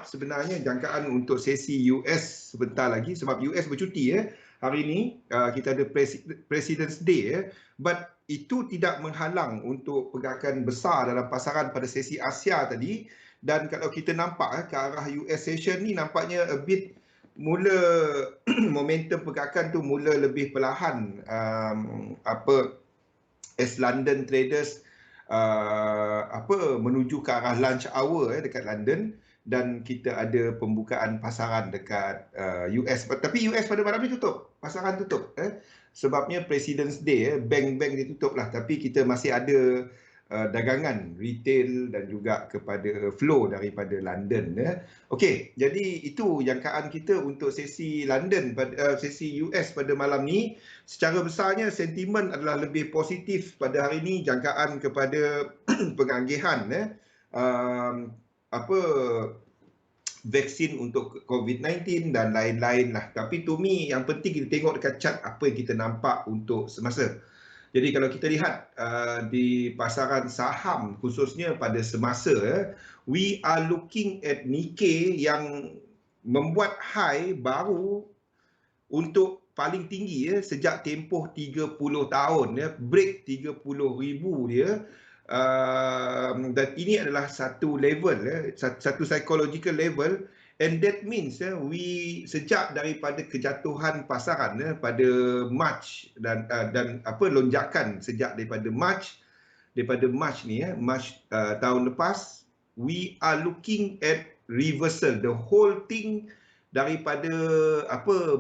sebenarnya jangkaan untuk sesi US sebentar lagi sebab US bercuti ya. Hari ini kita ada President's Day ya. But itu tidak menghalang untuk pergerakan besar dalam pasaran pada sesi Asia tadi. Dan kalau kita nampak ke arah US session ni nampaknya a bit mula momentum pergerakan tu mula lebih perlahan as London traders menuju ke arah lunch hour dekat London dan kita ada pembukaan pasaran dekat US. Tapi US pada malam ni tutup, pasaran tutup sebabnya President's Day bank-bank dia tutup lah, tapi kita masih ada dagangan retail dan juga kepada flow daripada London Okey, jadi itu jangkaan kita untuk sesi London sesi US pada malam ni. Secara besarnya sentimen adalah lebih positif pada hari ini, jangkaan kepada penganggihan vaksin untuk COVID-19 dan lain-lain lah. Tapi to me yang penting kita tengok dekat chart apa yang kita nampak untuk semasa. Jadi kalau kita lihat di pasaran saham khususnya pada semasa, we are looking at Nikkei yang membuat high baru untuk paling tinggi sejak tempoh 30 tahun break 30,000 dia. Dan ini adalah satu level satu psychological level, and that means we sejak daripada kejatuhan pasaran pada March dan lonjakan sejak daripada March ni March tahun lepas, we are looking at reversal. The whole thing daripada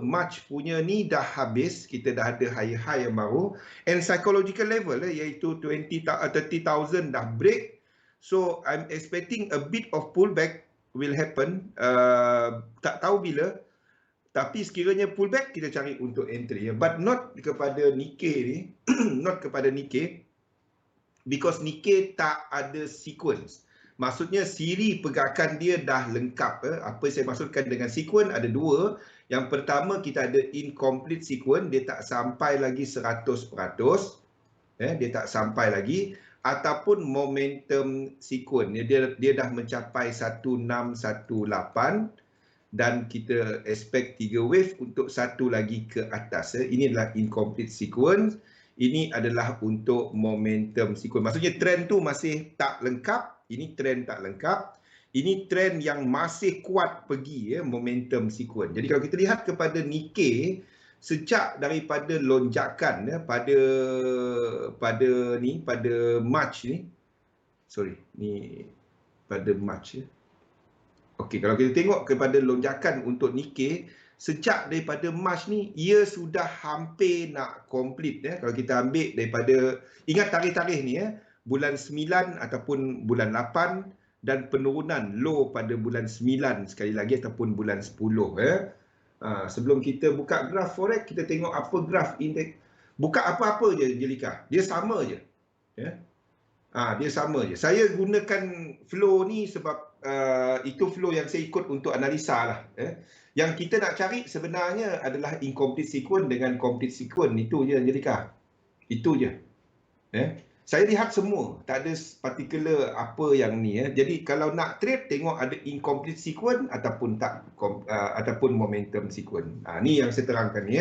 March punya ni dah habis, kita dah ada high yang baru, and psychological level iaitu 30,000 dah break. So I'm expecting a bit of pullback will happen, tak tahu bila, tapi sekiranya pullback kita cari untuk entry but not kepada Nikkei ni not kepada Nikkei, because Nikkei tak ada sequence. Maksudnya siri pergerakan dia dah lengkap. Apa yang saya maksudkan dengan sequence ada dua. Yang pertama, kita ada incomplete sequence, dia tak sampai lagi 100%. Dia tak sampai lagi. Ataupun momentum sequence, dia dah mencapai 1618 dan kita expect 3 wave untuk satu lagi ke atas. Ini adalah incomplete sequence. Ini adalah untuk momentum sequence. Maksudnya trend tu masih tak lengkap. Ini trend tak lengkap. Ini trend yang masih kuat pergi momentum sequence. Jadi kalau kita lihat kepada Nikkei, sejak daripada lonjakan pada March ni. Pada March Okey, kalau kita tengok kepada lonjakan untuk Nikkei, sejak daripada March ni, ia sudah hampir nak complete. Kalau kita ambil daripada, ingat tarikh-tarikh ni bulan 9 ataupun bulan 8 dan penurunan low pada bulan 9 sekali lagi ataupun bulan 10. Sebelum kita buka graf forex, kita tengok apa graf indeks. Buka apa-apa je Jelika, dia sama je. Dia sama je. Saya gunakan flow ni sebab itu flow yang saya ikut untuk analisa lah. Yang kita nak cari sebenarnya adalah incomplete sequence dengan complete sequence. Itu je Jelika. Itu je. Saya lihat semua, tak ada particular apa yang ni. Jadi kalau nak trade, tengok ada incomplete sequence ataupun tak, ataupun momentum sequence. Ni yang saya terangkan ni.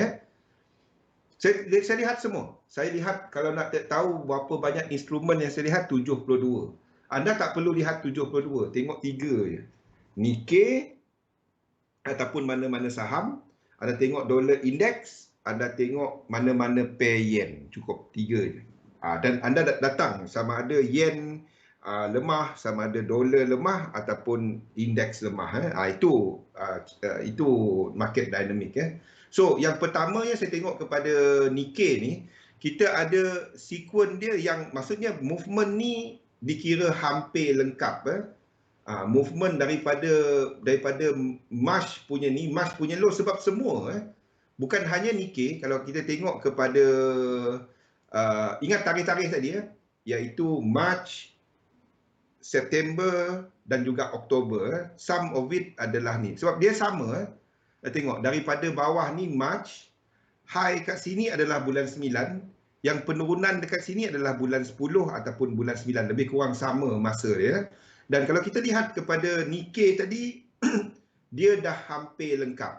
Saya lihat semua. Saya lihat, kalau nak tahu berapa banyak instrumen yang saya lihat, 72. Anda tak perlu lihat 72, tengok 3 je. Nikkei ataupun mana-mana saham, Anda tengok dollar index, Anda tengok mana-mana pair yen, cukup 3 je. Dan anda datang sama ada yen lemah, sama ada dolar lemah ataupun indeks lemah. Itu market dynamic. So yang pertamanya saya tengok kepada Nikkei ni, kita ada sequence dia yang maksudnya movement ni dikira hampir lengkap. Movement daripada March punya ni, March punya low, sebab semua bukan hanya Nikkei. Kalau kita tengok kepada ingat tarikh-tarikh tadi iaitu March, September dan juga Oktober. Some of it adalah ni. Sebab dia sama. Tengok daripada bawah ni March, high kat sini adalah bulan 9, yang penurunan dekat sini adalah bulan 10 ataupun bulan 9, lebih kurang sama masa dia. Dan kalau kita lihat kepada Nikkei tadi, dia dah hampir lengkap.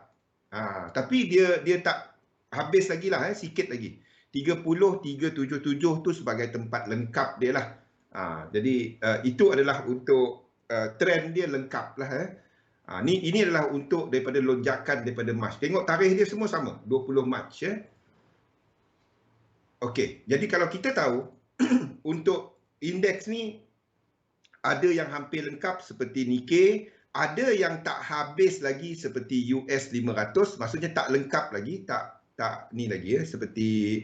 Tapi dia tak habis lagi lah, sikit lagi. 30,377 tu sebagai tempat lengkap dia lah. Jadi itu adalah untuk trend dia lengkap lah. Ini adalah untuk daripada lonjakan daripada Mac. Tengok tarikh dia semua sama, 20 Mac. Okey, jadi kalau kita tahu untuk indeks ni ada yang hampir lengkap seperti Nikkei, ada yang tak habis lagi seperti US 500, maksudnya tak lengkap lagi, tak ni lagi seperti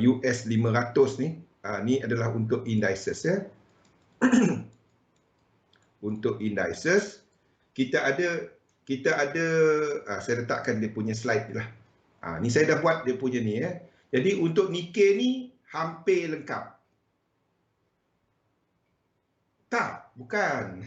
US 500 ni. Ni adalah untuk indices Untuk indices kita ada saya letakkan dia punya slide je lah. Ni saya dah buat dia punya ni Jadi untuk Nikkei ni hampir lengkap. Tak, bukan.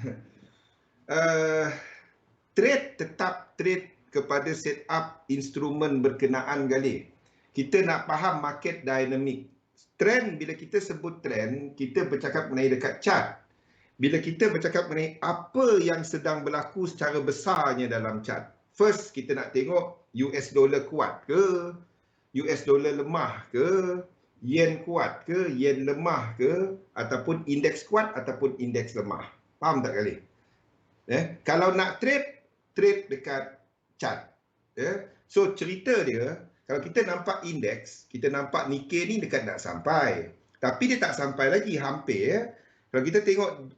Trade tetap trade kepada setup instrumen berkenaan Galih. Kita nak faham market dynamic. Trend, bila kita sebut trend, kita bercakap mengenai dekat chart. Bila kita bercakap mengenai apa yang sedang berlaku secara besarnya dalam chart. First, kita nak tengok US dollar kuat ke, US dollar lemah ke, yen kuat ke, yen lemah ke, ataupun indeks kuat ataupun indeks lemah. Faham tak kali? Kalau nak trade dekat chart. So cerita dia, kalau kita nampak indeks, kita nampak Nikkei ni dekat nak sampai. Tapi dia tak sampai lagi, hampir. Kalau kita tengok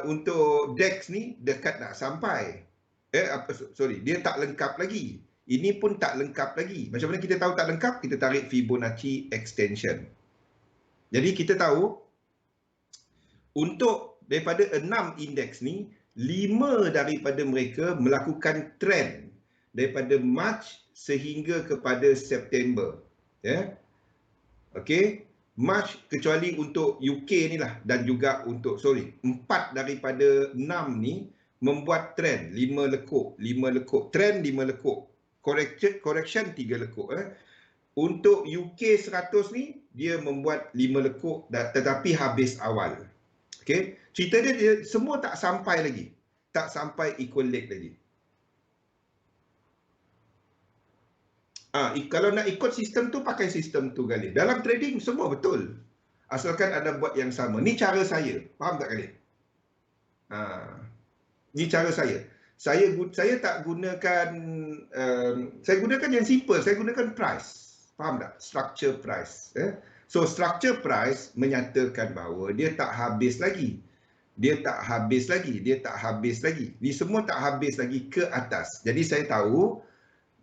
untuk DAX ni dekat nak sampai. Dia tak lengkap lagi. Ini pun tak lengkap lagi. Macam mana kita tahu tak lengkap? Kita tarik Fibonacci extension. Jadi kita tahu untuk daripada 6 indeks ni, 5 daripada mereka melakukan trend daripada Mac sehingga kepada September. Okey, Mac kecuali untuk UK ni lah, dan juga untuk 4 daripada 6 ni membuat trend 5 lekuk, trend 5 lekuk. Correction 3 lekuk. Untuk UK 100 ni, dia membuat 5 lekuk tetapi habis awal. Okay? Cerita dia semua tak sampai lagi. Tak sampai equal leg lagi. Kalau nak ikut sistem tu, pakai sistem tu kali. Dalam trading semua betul. Asalkan anda buat yang sama. Ni cara saya. Faham tak kali? Ni cara saya. Saya tak gunakan, saya gunakan yang simple, saya gunakan price. Faham tak? Structure price. So structure price menyatakan bahawa dia tak habis lagi. Dia tak habis lagi. Ni semua tak habis lagi ke atas. Jadi saya tahu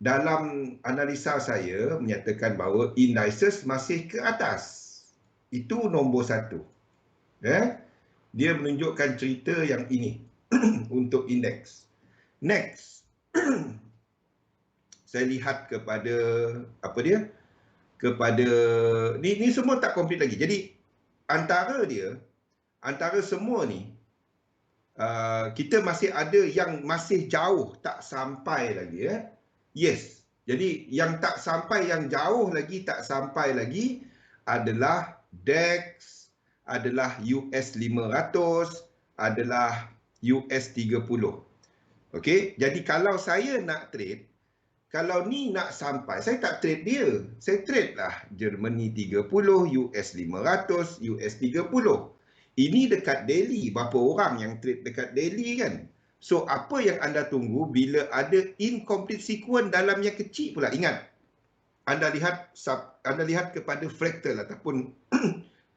dalam analisa saya menyatakan bahawa indices masih ke atas. Itu nombor 1. Dia menunjukkan cerita yang ini untuk indeks. Next, saya lihat kepada ni semua tak komplit lagi. Jadi antara semua ni kita masih ada yang masih jauh tak sampai lagi. Yes. Jadi yang tak sampai, yang jauh lagi tak sampai lagi adalah DAX, adalah US 500, adalah US 30. Okey, jadi kalau saya nak trade, kalau ni nak sampai, saya tak trade dia. Saya trade lah Germany 30, US 500, US 30. Ini dekat daily. Berapa orang yang trade dekat daily kan? So, apa yang anda tunggu bila ada incomplete sequence dalam yang kecil pula. Ingat, anda lihat kepada fractal ataupun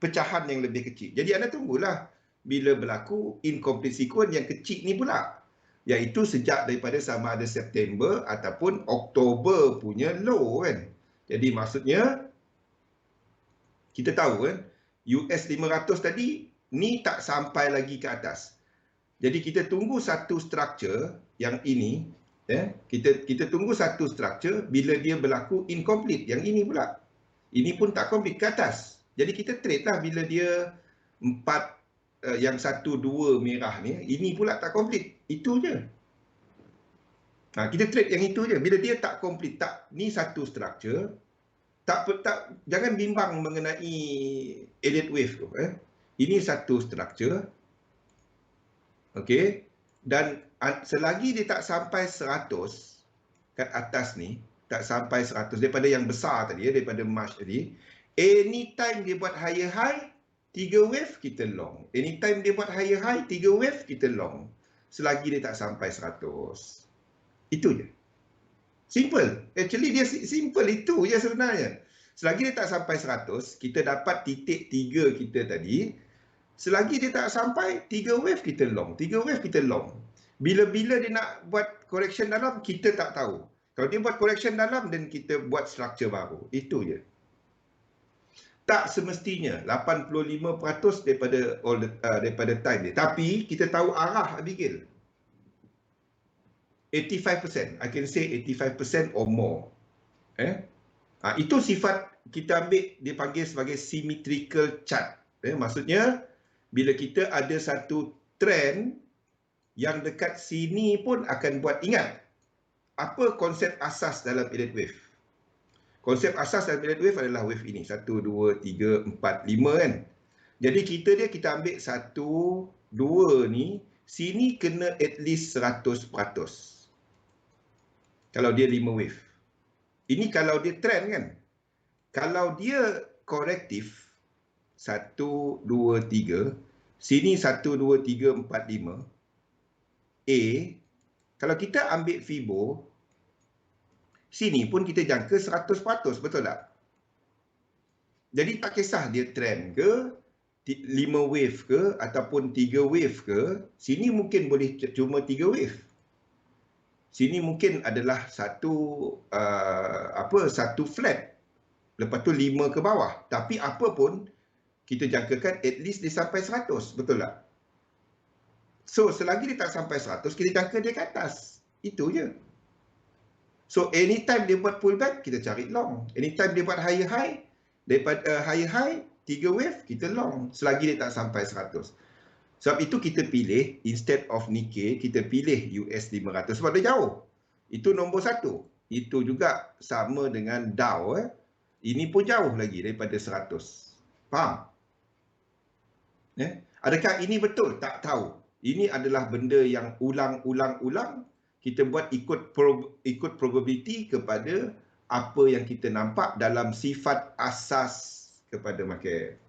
pecahan yang lebih kecil. Jadi, anda tunggulah bila berlaku incomplete sequence yang kecil ni pula. Iaitu sejak daripada sama ada September ataupun Oktober punya low kan. Jadi maksudnya kita tahu kan US 500 tadi ni tak sampai lagi ke atas. Jadi kita tunggu satu structure yang ini, kita tunggu satu structure bila dia berlaku incomplete. Yang ini pula. Ini pun tak complete ke atas. Jadi kita trade lah bila dia 4 yang 1, 2 merah ni, ini pula tak complete. Itu je. Kita trade yang itu je. Bila dia tak complete, ni satu structure, jangan bimbang mengenai Elliott wave tu. Ini satu structure. Okey. Dan selagi dia tak sampai 100 kat atas ni, tak sampai 100 daripada yang besar tadi, daripada March tadi, anytime dia buat higher high, 3 wave kita long. Anytime dia buat higher high, 3 wave kita long. Selagi dia tak sampai 100. Itu je. Simple. Actually dia simple itu je sebenarnya. Selagi dia tak sampai 100, kita dapat titik 3 kita tadi. Selagi dia tak sampai, 3 wave kita long. 3 wave kita long. Bila-bila dia nak buat correction dalam, kita tak tahu. Kalau dia buat correction dalam, dan kita buat structure baru. Itu je. Tak semestinya 85% daripada time dia. Tapi kita tahu arah, Abigail. 85%. I can say 85% or more. Itu sifat kita ambil, dipanggil sebagai symmetrical chart. Maksudnya, bila kita ada satu trend yang dekat sini pun akan buat, ingat, apa konsep asas dalam elliott wave? Konsep asas dalam elliott wave adalah wave ini. 1, 2, 3, 4, 5 kan? Jadi kita ambil 1, 2 ni, sini kena at least 100%. Kalau dia 5 wave. Ini kalau dia trend kan. Kalau dia korektif, 1, 2, 3, sini 1, 2, 3, 4, 5. Kalau kita ambil Fibo, sini pun kita jangka 100%, betul tak? Jadi tak kisah dia trend ke, 5 wave ke, ataupun 3 wave ke, sini mungkin boleh cuma 3 wave. Sini mungkin adalah satu flat. Lepas tu 5 ke bawah. Tapi apa pun, kita jangkakan at least dia sampai 100. Betul tak? So, selagi dia tak sampai 100, kita jangka dia ke atas. Itu je. So, anytime dia buat pullback, kita cari long. Anytime dia buat higher high, daripada higher high, 3 wave, kita long. Selagi dia tak sampai 100. Sebab itu kita pilih, instead of Nikkei, kita pilih US 500 sebab dia jauh. Itu nombor 1. Itu juga sama dengan Dow. Ini pun jauh lagi daripada 100. Faham? Adakah ini betul? Tak tahu. Ini adalah benda yang ulang-ulang-ulang. Kita buat ikut probability kepada apa yang kita nampak dalam sifat asas kepada market.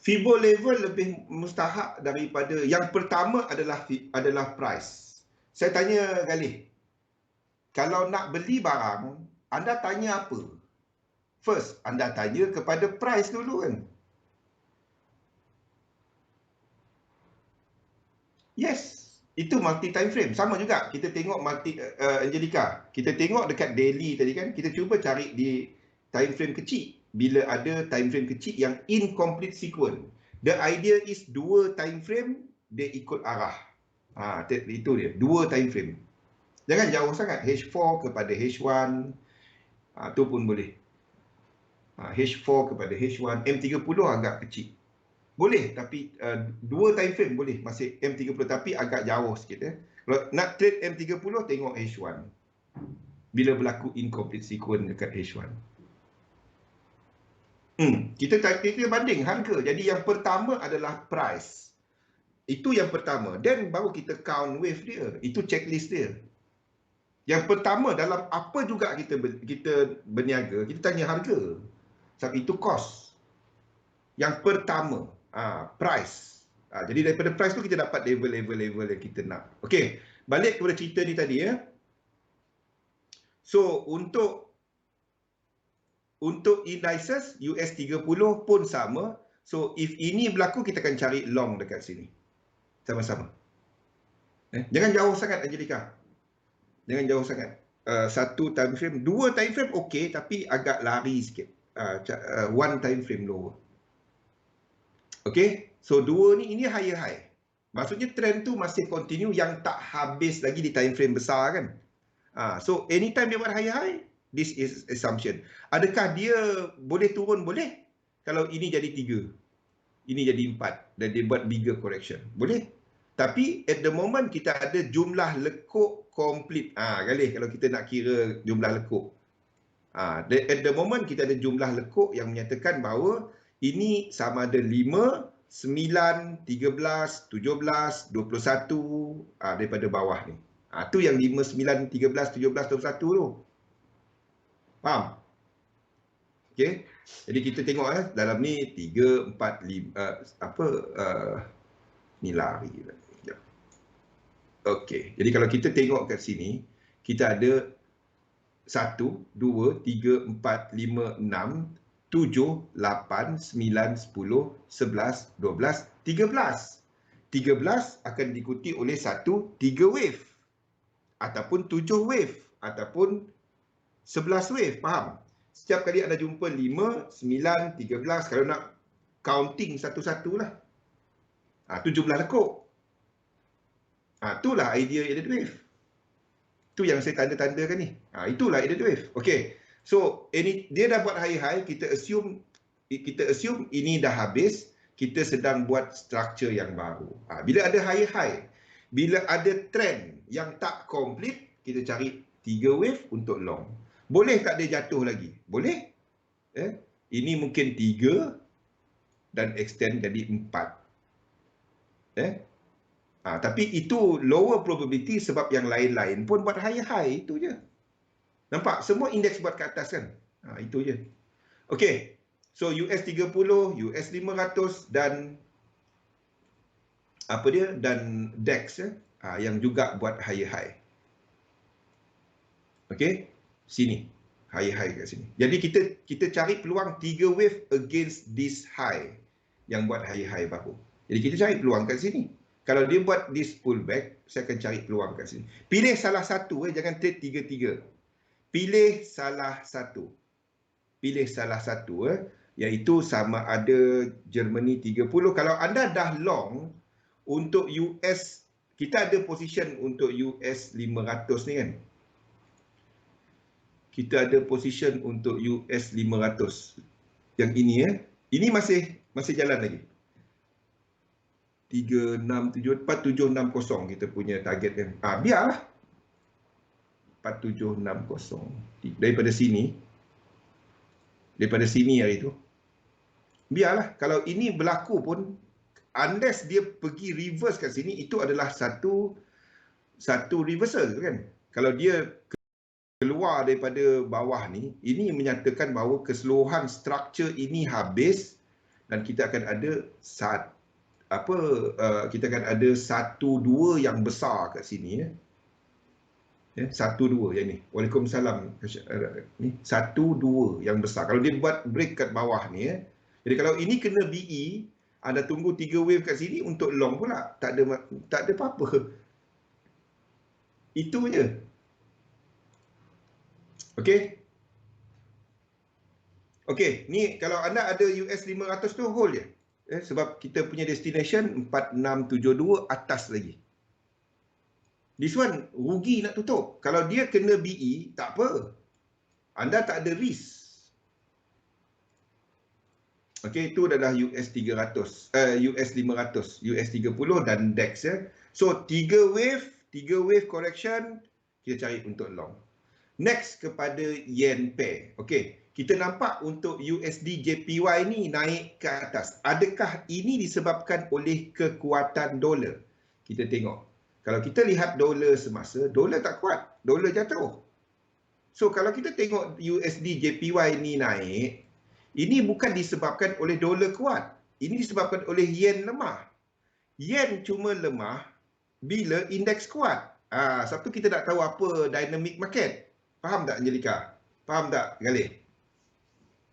Fibo level lebih mustahak daripada yang pertama adalah price. Saya tanya Galih, kalau nak beli barang, anda tanya apa? First, anda tanya kepada price dulu kan? Yes, itu multi time frame. Sama juga, kita tengok Angelica, kita tengok dekat daily tadi kan, kita cuba cari di time frame kecil. Bila ada time frame kecil yang incomplete sequence. The idea is 2 time frame, dia ikut arah. Itu dia, 2 time frame. Jangan jauh sangat, H4 kepada H1, tu pun boleh. H4 kepada H1, M30 agak kecil. Boleh, tapi 2 time frame boleh, masih M30, tapi agak jauh sikit. Kalau nak trade M30, tengok H1. Bila berlaku incomplete sequence dekat H1. Kita banding harga. Jadi yang pertama adalah price. Itu yang pertama. Dan baru kita count wave dia. Itu checklist dia. Yang pertama, dalam apa juga kita berniaga, kita tanya harga. Sebab itu cost. Yang pertama, price. Jadi daripada price tu kita dapat level yang kita nak. Okey, balik kepada cerita ni tadi ya. So, untuk indices US 30 pun sama. So, if ini berlaku, kita akan cari long dekat sini. Sama-sama. Jangan jauh sangat, Angelica. Jangan jauh sangat. 1 time frame, 2 time frame okey, tapi agak lari sikit. 1 time frame lower. Okey, so 2 ni, ini higher high. Maksudnya trend tu masih continue yang tak habis lagi di time frame besar kan. So, anytime dia buat higher high, this is assumption. Adakah dia boleh turun? Boleh. Kalau ini jadi 3. Ini jadi 4. Dan dia buat bigger correction. Boleh. Tapi at the moment kita ada jumlah lekuk complete. Galih kalau kita nak kira jumlah lekuk. At the moment kita ada jumlah lekuk yang menyatakan bahawa ini sama ada 5, 9, 13, 17, 21 daripada bawah ni. Tu yang 5, 9, 13, 17, 21 tu. Faham? Okey. Jadi kita tengok dalam ni 3, 4, 5 ni lari. Okey. Jadi kalau kita tengok kat sini, kita ada 1, 2, 3, 4, 5, 6, 7, 8, 9, 10, 11, 12, 13. 13 akan diikuti oleh 3 wave. Ataupun 7 wave. Ataupun 11 wave. Faham? Setiap kali anda jumpa 5, 9, 13. Kalau nak counting satu-satu lah. 17 lekuk. Itulah idea aided wave. Itu yang saya tanda-tandakan ni. Itulah aided wave. Okey. So, dia dah buat high-high, kita assume ini dah habis, kita sedang buat structure yang baru. Bila ada high-high, bila ada trend yang tak complete, kita cari 3 wave untuk long. Boleh tak dia jatuh lagi? Boleh. Ini mungkin 3 dan extend jadi 4. Tapi itu lower probability sebab yang lain-lain pun buat high-high, itu je. Nampak? Semua indeks buat ke atas kan? Itu je. Okey. So US 30, US 500 dan dan DAX yang juga buat high-high. Okey. Sini. High-high kat sini. Jadi kita cari peluang 3 wave against this high yang buat high-high baru. Jadi kita cari peluang kat sini. Kalau dia buat this pullback, saya akan cari peluang kat sini. Pilih salah satu, jangan trade 3-3. Pilih salah satu. Pilih salah satu, iaitu sama ada Germany 30. Kalau anda dah long untuk US, kita ada position untuk US 500 ni kan. Kita ada position untuk US 500. Yang ini ini masih jalan lagi. 4760 kita punya target kan. Biarlah. 4760 daripada sini hari tu. Biarlah. Kalau ini berlaku pun, unless dia pergi reverse kat sini, itu adalah satu reversal kan. Kalau dia keluar daripada bawah ni, ini menyatakan bahawa keseluruhan structure ini habis dan kita akan ada kita akan ada 1-2 yang besar kat sini 1-2 yang ni. Waalaikumsalam. Ni 1-2 yang besar. Kalau dia buat break kat bawah ni jadi kalau ini kena BE, anda tunggu 3 wave kat sini untuk long pula. Tak ada apa-apa. Itu je. Okey. Okey, ni kalau anda ada US 500 tu hold je. Sebab kita punya destination 4672 atas lagi. This one rugi nak tutup. Kalau dia kena BE, tak apa. Anda tak ada risk. Okey, itu adalah US 300, US 500, US 30 dan DAX So 3 wave correction kita cari untuk long. Next kepada yen pair. Okey, kita nampak untuk USD JPY ni naik ke atas. Adakah ini disebabkan oleh kekuatan dolar? Kita tengok. Kalau kita lihat dolar semasa, dolar tak kuat. Dolar jatuh. So kalau kita tengok USD JPY ni naik, ini bukan disebabkan oleh dolar kuat. Ini disebabkan oleh yen lemah. Yen cuma lemah bila indeks kuat. Sebab tu kita tak tahu apa dynamic market. Faham tak Angelika? Faham tak Galih?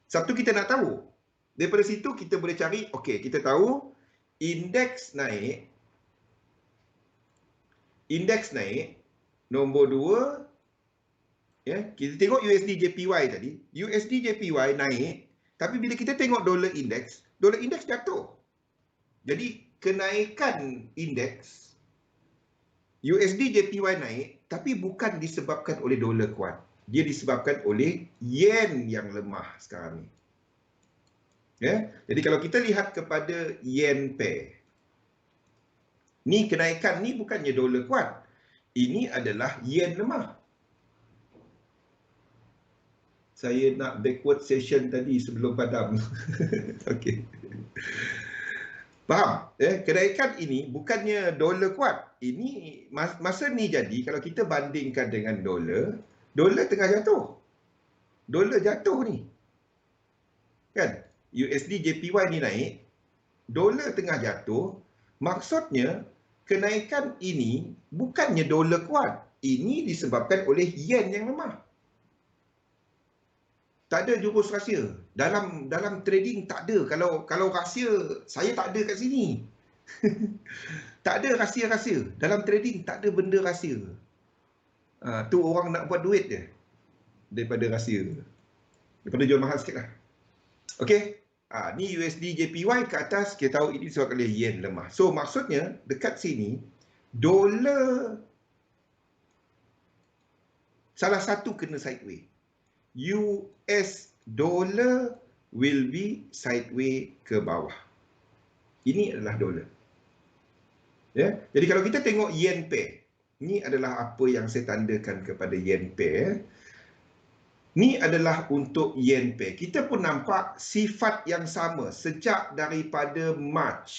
Sebab tu kita nak tahu. Daripada situ kita boleh cari, okey, kita tahu indeks naik. Indeks naik. Nombor 2, kita tengok USD JPY tadi. USD JPY naik. Tapi bila kita tengok dolar indeks jatuh. Jadi kenaikan indeks USD JPY naik tapi bukan disebabkan oleh dolar kuat. Dia disebabkan oleh yen yang lemah sekarang ni. Jadi kalau kita lihat kepada yen pair. Ni kenaikan ni bukannya dolar kuat. Ini adalah yen lemah. Saya nak backward session tadi sebelum padam. Okey. Faham? Kenaikan ini bukannya dolar kuat. Ini masa ni jadi kalau kita bandingkan dengan dolar, dolar tengah jatuh. Dolar jatuh ni. Kan? USD JPY ni naik, dolar tengah jatuh. Maksudnya kenaikan ini bukannya dolar kuat. Ini disebabkan oleh yen yang lemah. Tak ada jurus rahsia. Dalam trading tak ada. Kalau rahsia, saya tak ada kat sini. Tak ada rahsia-rahsia. Dalam trading tak ada benda rahsia. Tu orang nak buat duit je. Daripada rahsia. Daripada jual mahal sikit lah. Okey. Ni USD JPY ke atas. Kita tahu ini disebabkan oleh yen lemah. So maksudnya dekat sini, dolar salah satu kena sideways. US dollar will be sideways ke bawah. Ini adalah dolar. Ya. Jadi kalau kita tengok yen pair, ini adalah apa yang saya tandakan kepada yen pair. Ini adalah untuk yen pair. Kita pun nampak sifat yang sama sejak daripada March.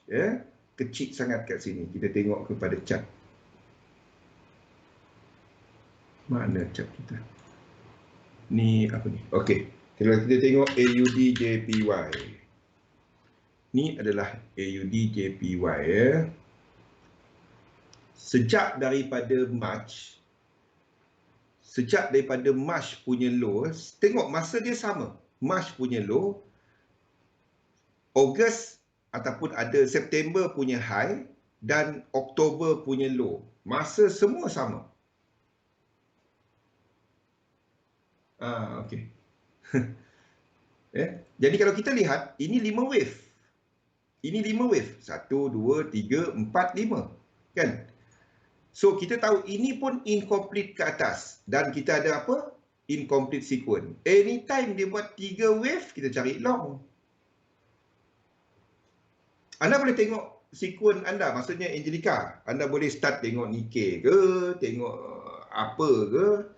Ya. Kecil sangat kat sini. Kita tengok kepada chart. Mana chart kita? Ni apa ni? Okey. Kalau kita tengok AUD JPY. Ini adalah AUD JPY ya. Sejak daripada March punya low, tengok masa dia sama. March punya low, Ogos ataupun ada September punya high dan Oktober punya low. Masa semua sama. Okey. Jadi kalau kita lihat, ini 5 wave. Ini 5 wave. 1, 2, 3, 4, 5. Kan? So, kita tahu ini pun incomplete ke atas. Dan kita ada apa? Incomplete sequence. Anytime dia buat 3 wave, kita cari long. Anda boleh tengok sequence anda, maksudnya Angelica. Anda boleh start tengok Nikkei ke, tengok apa ke.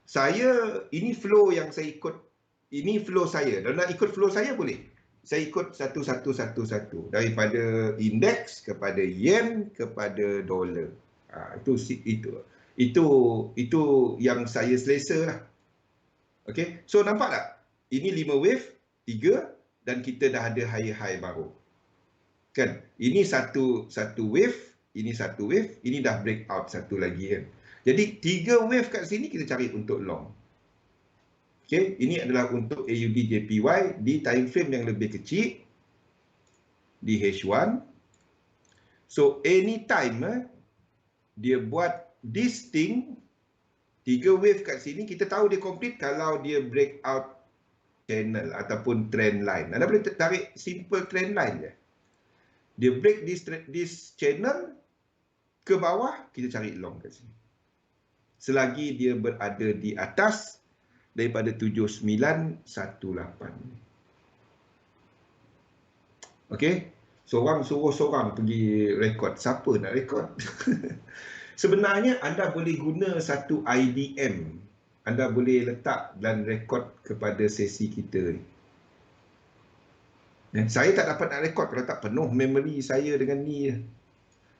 Saya, ini flow yang saya ikut. Ini flow saya. Dan nak ikut flow saya boleh. Saya ikut satu. Daripada indeks kepada yen kepada dolar. Itu yang saya selesa lah. Okey. So nampak tak? Ini 5 wave, 3 dan kita dah ada high baru. Kan? Ini satu wave, ini satu wave, ini dah break out satu lagi kan. Jadi 3 wave kat sini kita cari untuk long. Okey, ini adalah untuk AUD JPY di time frame yang lebih kecil di H1. So anytime dia buat this thing, 3 wave kat sini, kita tahu dia complete kalau dia break out channel ataupun trend line. Anda boleh tarik simple trend line je. Dia break this channel ke bawah, kita cari long kat sini. Selagi dia berada di atas daripada 7918. Okey? Seorang suruh seorang pergi rekod. Siapa nak rekod? Sebenarnya anda boleh guna satu IDM. Anda boleh letak dan rekod kepada sesi kita ni. Saya tak dapat nak rekod kalau tak penuh memory saya dengan ni.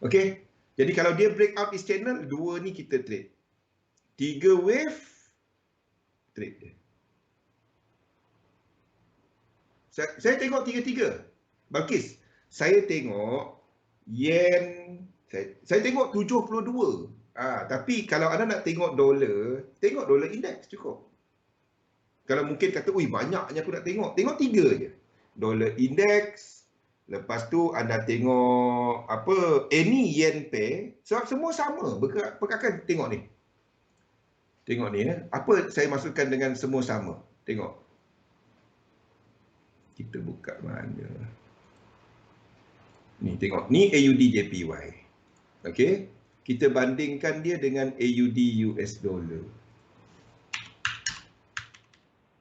Okey? Jadi kalau dia break out this channel, 2 ni kita trade. 3 wave, trade dia. Saya tengok 3-3. Balkis, saya tengok yen, saya tengok 72. Tapi kalau anda nak tengok dolar indeks cukup. Kalau mungkin kata, ui banyaknya aku nak tengok. Tengok 3 je. Dolar indeks, lepas tu anda tengok apa, any yen pair. Sebab semua sama. Perkakan tengok ni. Tengok ni ya. Apa saya maksudkan dengan semua sama? Tengok. Kita buka mana. Ni tengok. Ni AUD JPY. Okey. Kita bandingkan dia dengan AUD US dollar.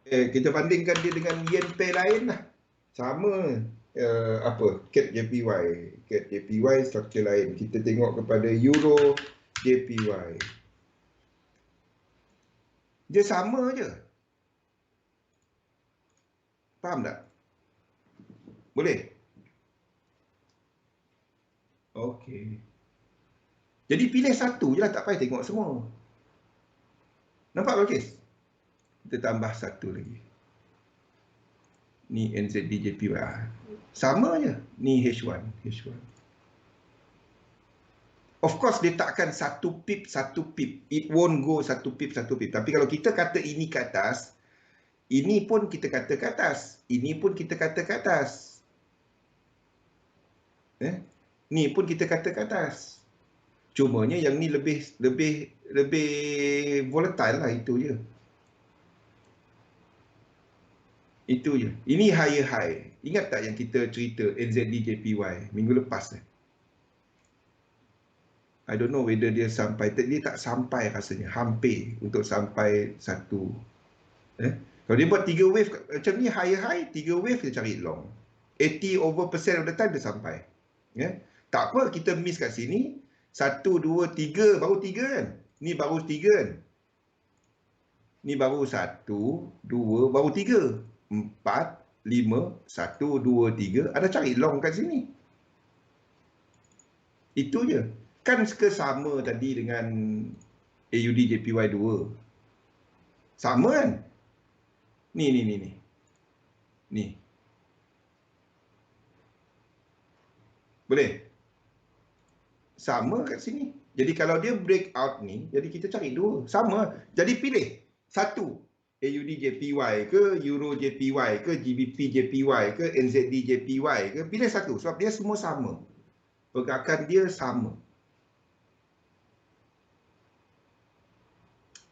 Kita bandingkan dia dengan yen pair lain lah. Sama. CAD JPY. CAD JPY struktur lain. Kita tengok kepada Euro JPY. Dia sama je. Faham tak? Boleh? Okey. Jadi pilih satu je lah, tak payah tengok semua. Nampak Balkis? Kita tambah satu lagi. Ni NZDJPY. Sama je. Ni H1. Of course dia takkan satu pip. It won't go satu pip. Tapi kalau kita kata ini ke atas, ini pun kita kata ke atas. Ini pun kita kata ke atas. Ni pun kita kata ke atas. Cumanya yang ni lebih volatile lah, itu je. Itu je. Ini higher high. Ingat tak yang kita cerita NZDJPY minggu lepas ni? I don't know whether dia sampai, dia tak sampai rasanya, hampir untuk sampai satu. Kalau dia buat 3 wave macam ni, higher high, 3 wave dia cari long. 80% of the time dia sampai. Tak apa, kita miss kat sini. 1, 2, 3, baru 3 kan? Ni baru 3 kan? Ni baru 1, 2, baru 3. 4, 5, 1, 2, 3. Ada cari long kat sini. Itu je. Kan sama tadi dengan AUD JPY 2. Sama kan? Ni. Boleh? Sama kat sini. Jadi kalau dia break out ni, jadi kita cari 2. Sama. Jadi pilih. 1. AUD JPY ke, Euro JPY ke, GBP JPY ke, NZD JPY ke. Pilih 1. Sebab dia semua sama. Pergerakan dia sama.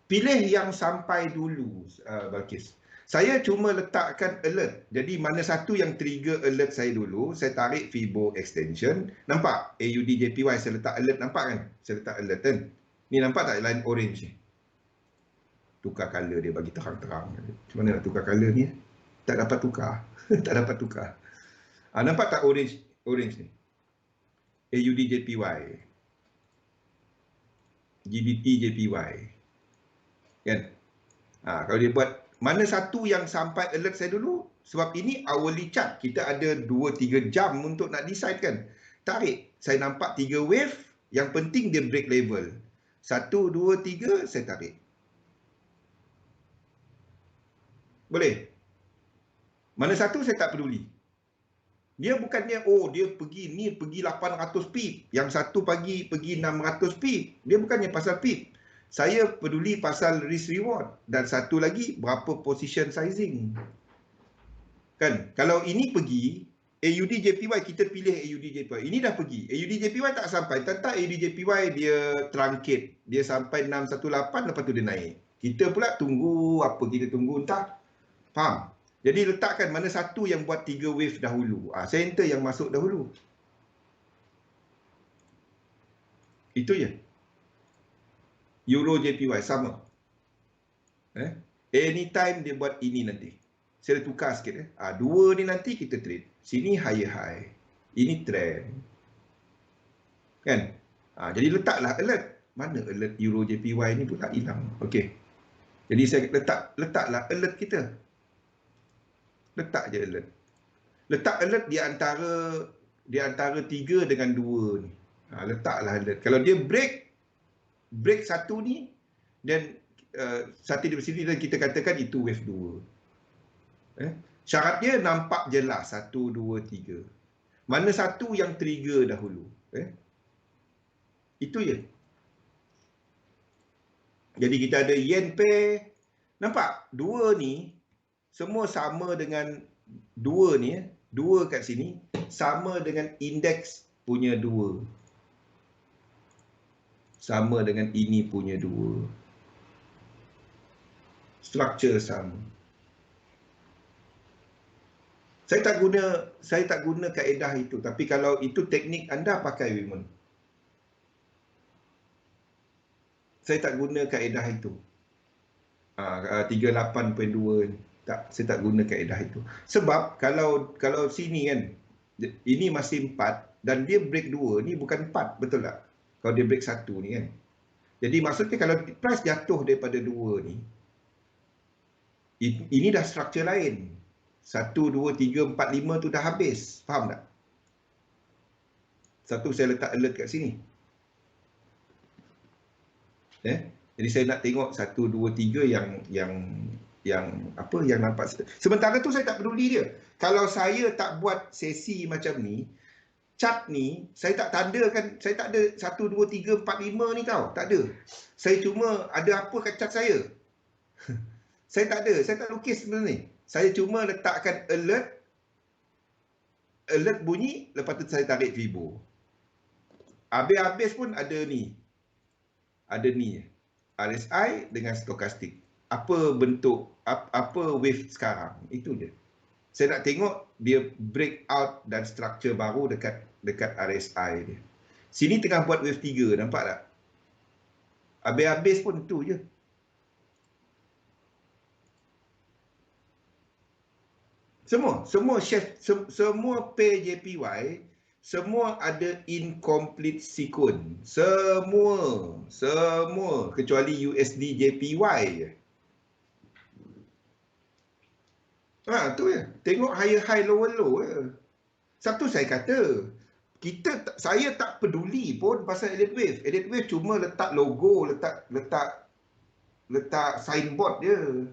Pilih yang sampai dulu, Balkis. Saya cuma letakkan alert. Jadi mana satu yang trigger alert saya dulu, saya tarik Fibo extension. Nampak? AUD JPY saya letak alert, nampak kan? Saya letak alert kan? Ni nampak tak line orange ni? Tukar color dia bagi terang-terang. Macam mana nak tukar color ni? Tak dapat tukar. Tak dapat tukar. Nampak tak orange ni? AUD JPY. GBP JPY. Kan? Kalau dia buat mana satu yang sampai alert saya dulu, sebab ini hourly chart, kita ada 2-3 jam untuk nak decide kan. Tarik, saya nampak 3 wave, yang penting dia break level. 1, 2, 3, saya tarik. Boleh? Mana satu saya tak peduli. Dia bukannya, dia pergi 800 pip, yang satu pergi 600 pip. Dia bukannya pasal pip. Saya peduli pasal risk reward. Dan satu lagi, berapa position sizing. Kan? Kalau ini pergi, AUD JPY, kita pilih AUD JPY. Ini dah pergi. AUD JPY tak sampai. Tentang AUD JPY, dia truncated. Dia sampai 618, lepas tu dia naik. Kita pula tunggu, kita tunggu entah. Faham? Jadi letakkan mana satu yang buat 3 wave dahulu. Saya enter yang masuk dahulu. Itu je. Euro JPY sama. Anytime dia buat ini nanti. Saya tukar sikit. 2 ni nanti kita trade. Sini higher high. Ini trend. Kan? Jadi letaklah alert. Mana alert Euro JPY ni pula hilang. Okey. Jadi saya letaklah alert kita. Letak je alert. Letak alert di antara 3 dengan 2 ni. Letaklah alert. Kalau dia break satu ni, dan satu di sini, dan kita katakan itu wave 2. Syaratnya nampak jelas 1, 2, 3. Mana satu yang trigger dahulu. Itu je. Jadi kita ada yen pair. Nampak? 2 ni semua sama dengan 2 ni. 2 kat sini sama dengan indeks punya 2. Sama dengan ini punya 2. Structure sama. Saya tak guna kaedah itu. Tapi kalau itu teknik anda, pakai Wiman. Saya tak guna kaedah itu. 38.2 ni. Tak, saya tak guna kaedah itu. Sebab kalau sini kan, ini masih 4 dan dia break 2, ni bukan 4, betul tak? Kalau dia break 1 ni kan. Jadi maksudnya kalau price jatuh daripada 2 ni, ini dah structure lain. 1, 2, 3, 4, 5 tu dah habis. Faham tak? Satu saya letak alert kat sini. Jadi saya nak tengok 1, 2, 3 yang apa yang nampak. Sementara tu saya tak peduli dia. Kalau saya tak buat sesi macam ni, chart ni saya tak tandakan, saya tak ada 1, 2, 3, 4, 5 ni tau. Tak ada. Saya cuma ada apa kat chart saya. Saya tak ada, saya tak lukis sebenarnya ni. Saya cuma letakkan alert bunyi, lepas tu saya tarik Fibo. Habis-habis pun ada ni. Ada ni. RSI dengan stokastik. Apa bentuk, apa wave sekarang. Itu je. Saya nak tengok dia breakout dan structure baru dekat RSI dia. Sini tengah buat wave 3, nampak tak? Habis-habis pun tu je. Semua pair JPY, semua ada incomplete sequence. Semua kecuali USD JPY je. Tu je. Tengok higher high lower low je. Satu saya kata, saya tak peduli pun pasal elliott wave. Elliott wave cuma letak logo, letak signboard je.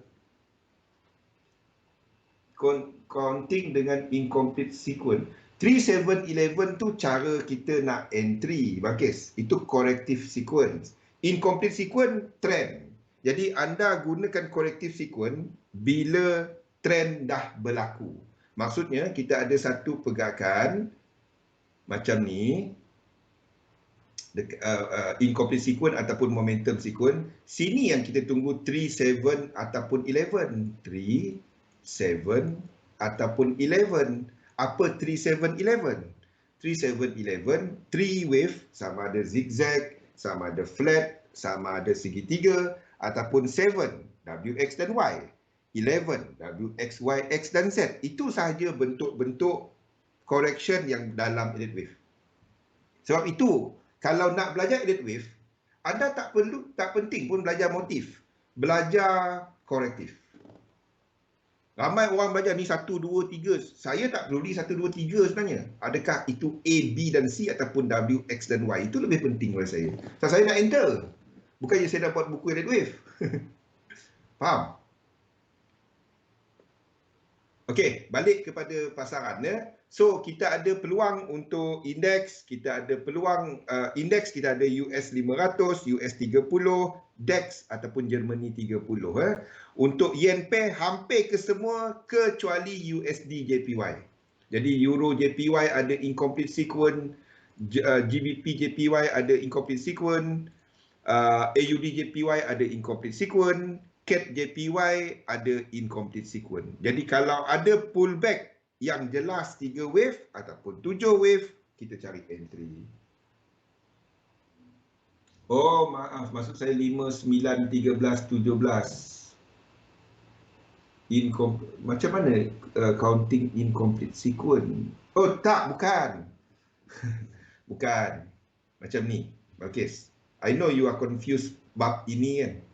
Counting dengan incomplete sequence. 3711 tu cara kita nak entry, Bakis. Itu corrective sequence. Incomplete sequence, trend. Jadi anda gunakan corrective sequence bila trend dah berlaku. Maksudnya kita ada satu pergerakan macam ni, incomplete sequence ataupun momentum sequence. Sini yang kita tunggu 37 ataupun 11. 3, 7 ataupun 11. Apa 3711? 3711, 3 wave, sama ada zigzag, sama ada flat, sama ada segitiga, ataupun 7, WX dan Y. 11, WX, Y, X dan Z. Itu sahaja bentuk-bentuk correction yang dalam elliott wave. Sebab itu, kalau nak belajar elliott wave, anda tak penting pun belajar motif. Belajar korektif. Ramai orang belajar ni 1, 2, 3. Saya tak peduli 1, 2, 3 sebenarnya. Adakah itu A, B dan C ataupun W, X dan Y. Itu lebih penting bagi saya. So, saya nak enter. Bukannya saya nak buat buku elliott wave. Faham? Okey, balik kepada pasaran ya. So, kita ada peluang untuk indeks, kita ada peluang indeks, kita ada US 500, US 30, DAX ataupun Germany 30 Untuk yen pair hampir ke semua kecuali USD JPY. Jadi Euro JPY ada incomplete sequence, GBP JPY ada incomplete sequence, AUD JPY ada incomplete sequence, CAD JPY ada incomplete sequence. Jadi kalau ada pullback yang jelas 3 wave ataupun 7 wave, kita cari entry. Oh, maaf, maksud saya 5, 9, 13, 17. Macam mana counting incomplete sequence? Oh, tak, bukan. Bukan. Macam ni. Okay. I know you are confused bab ini kan.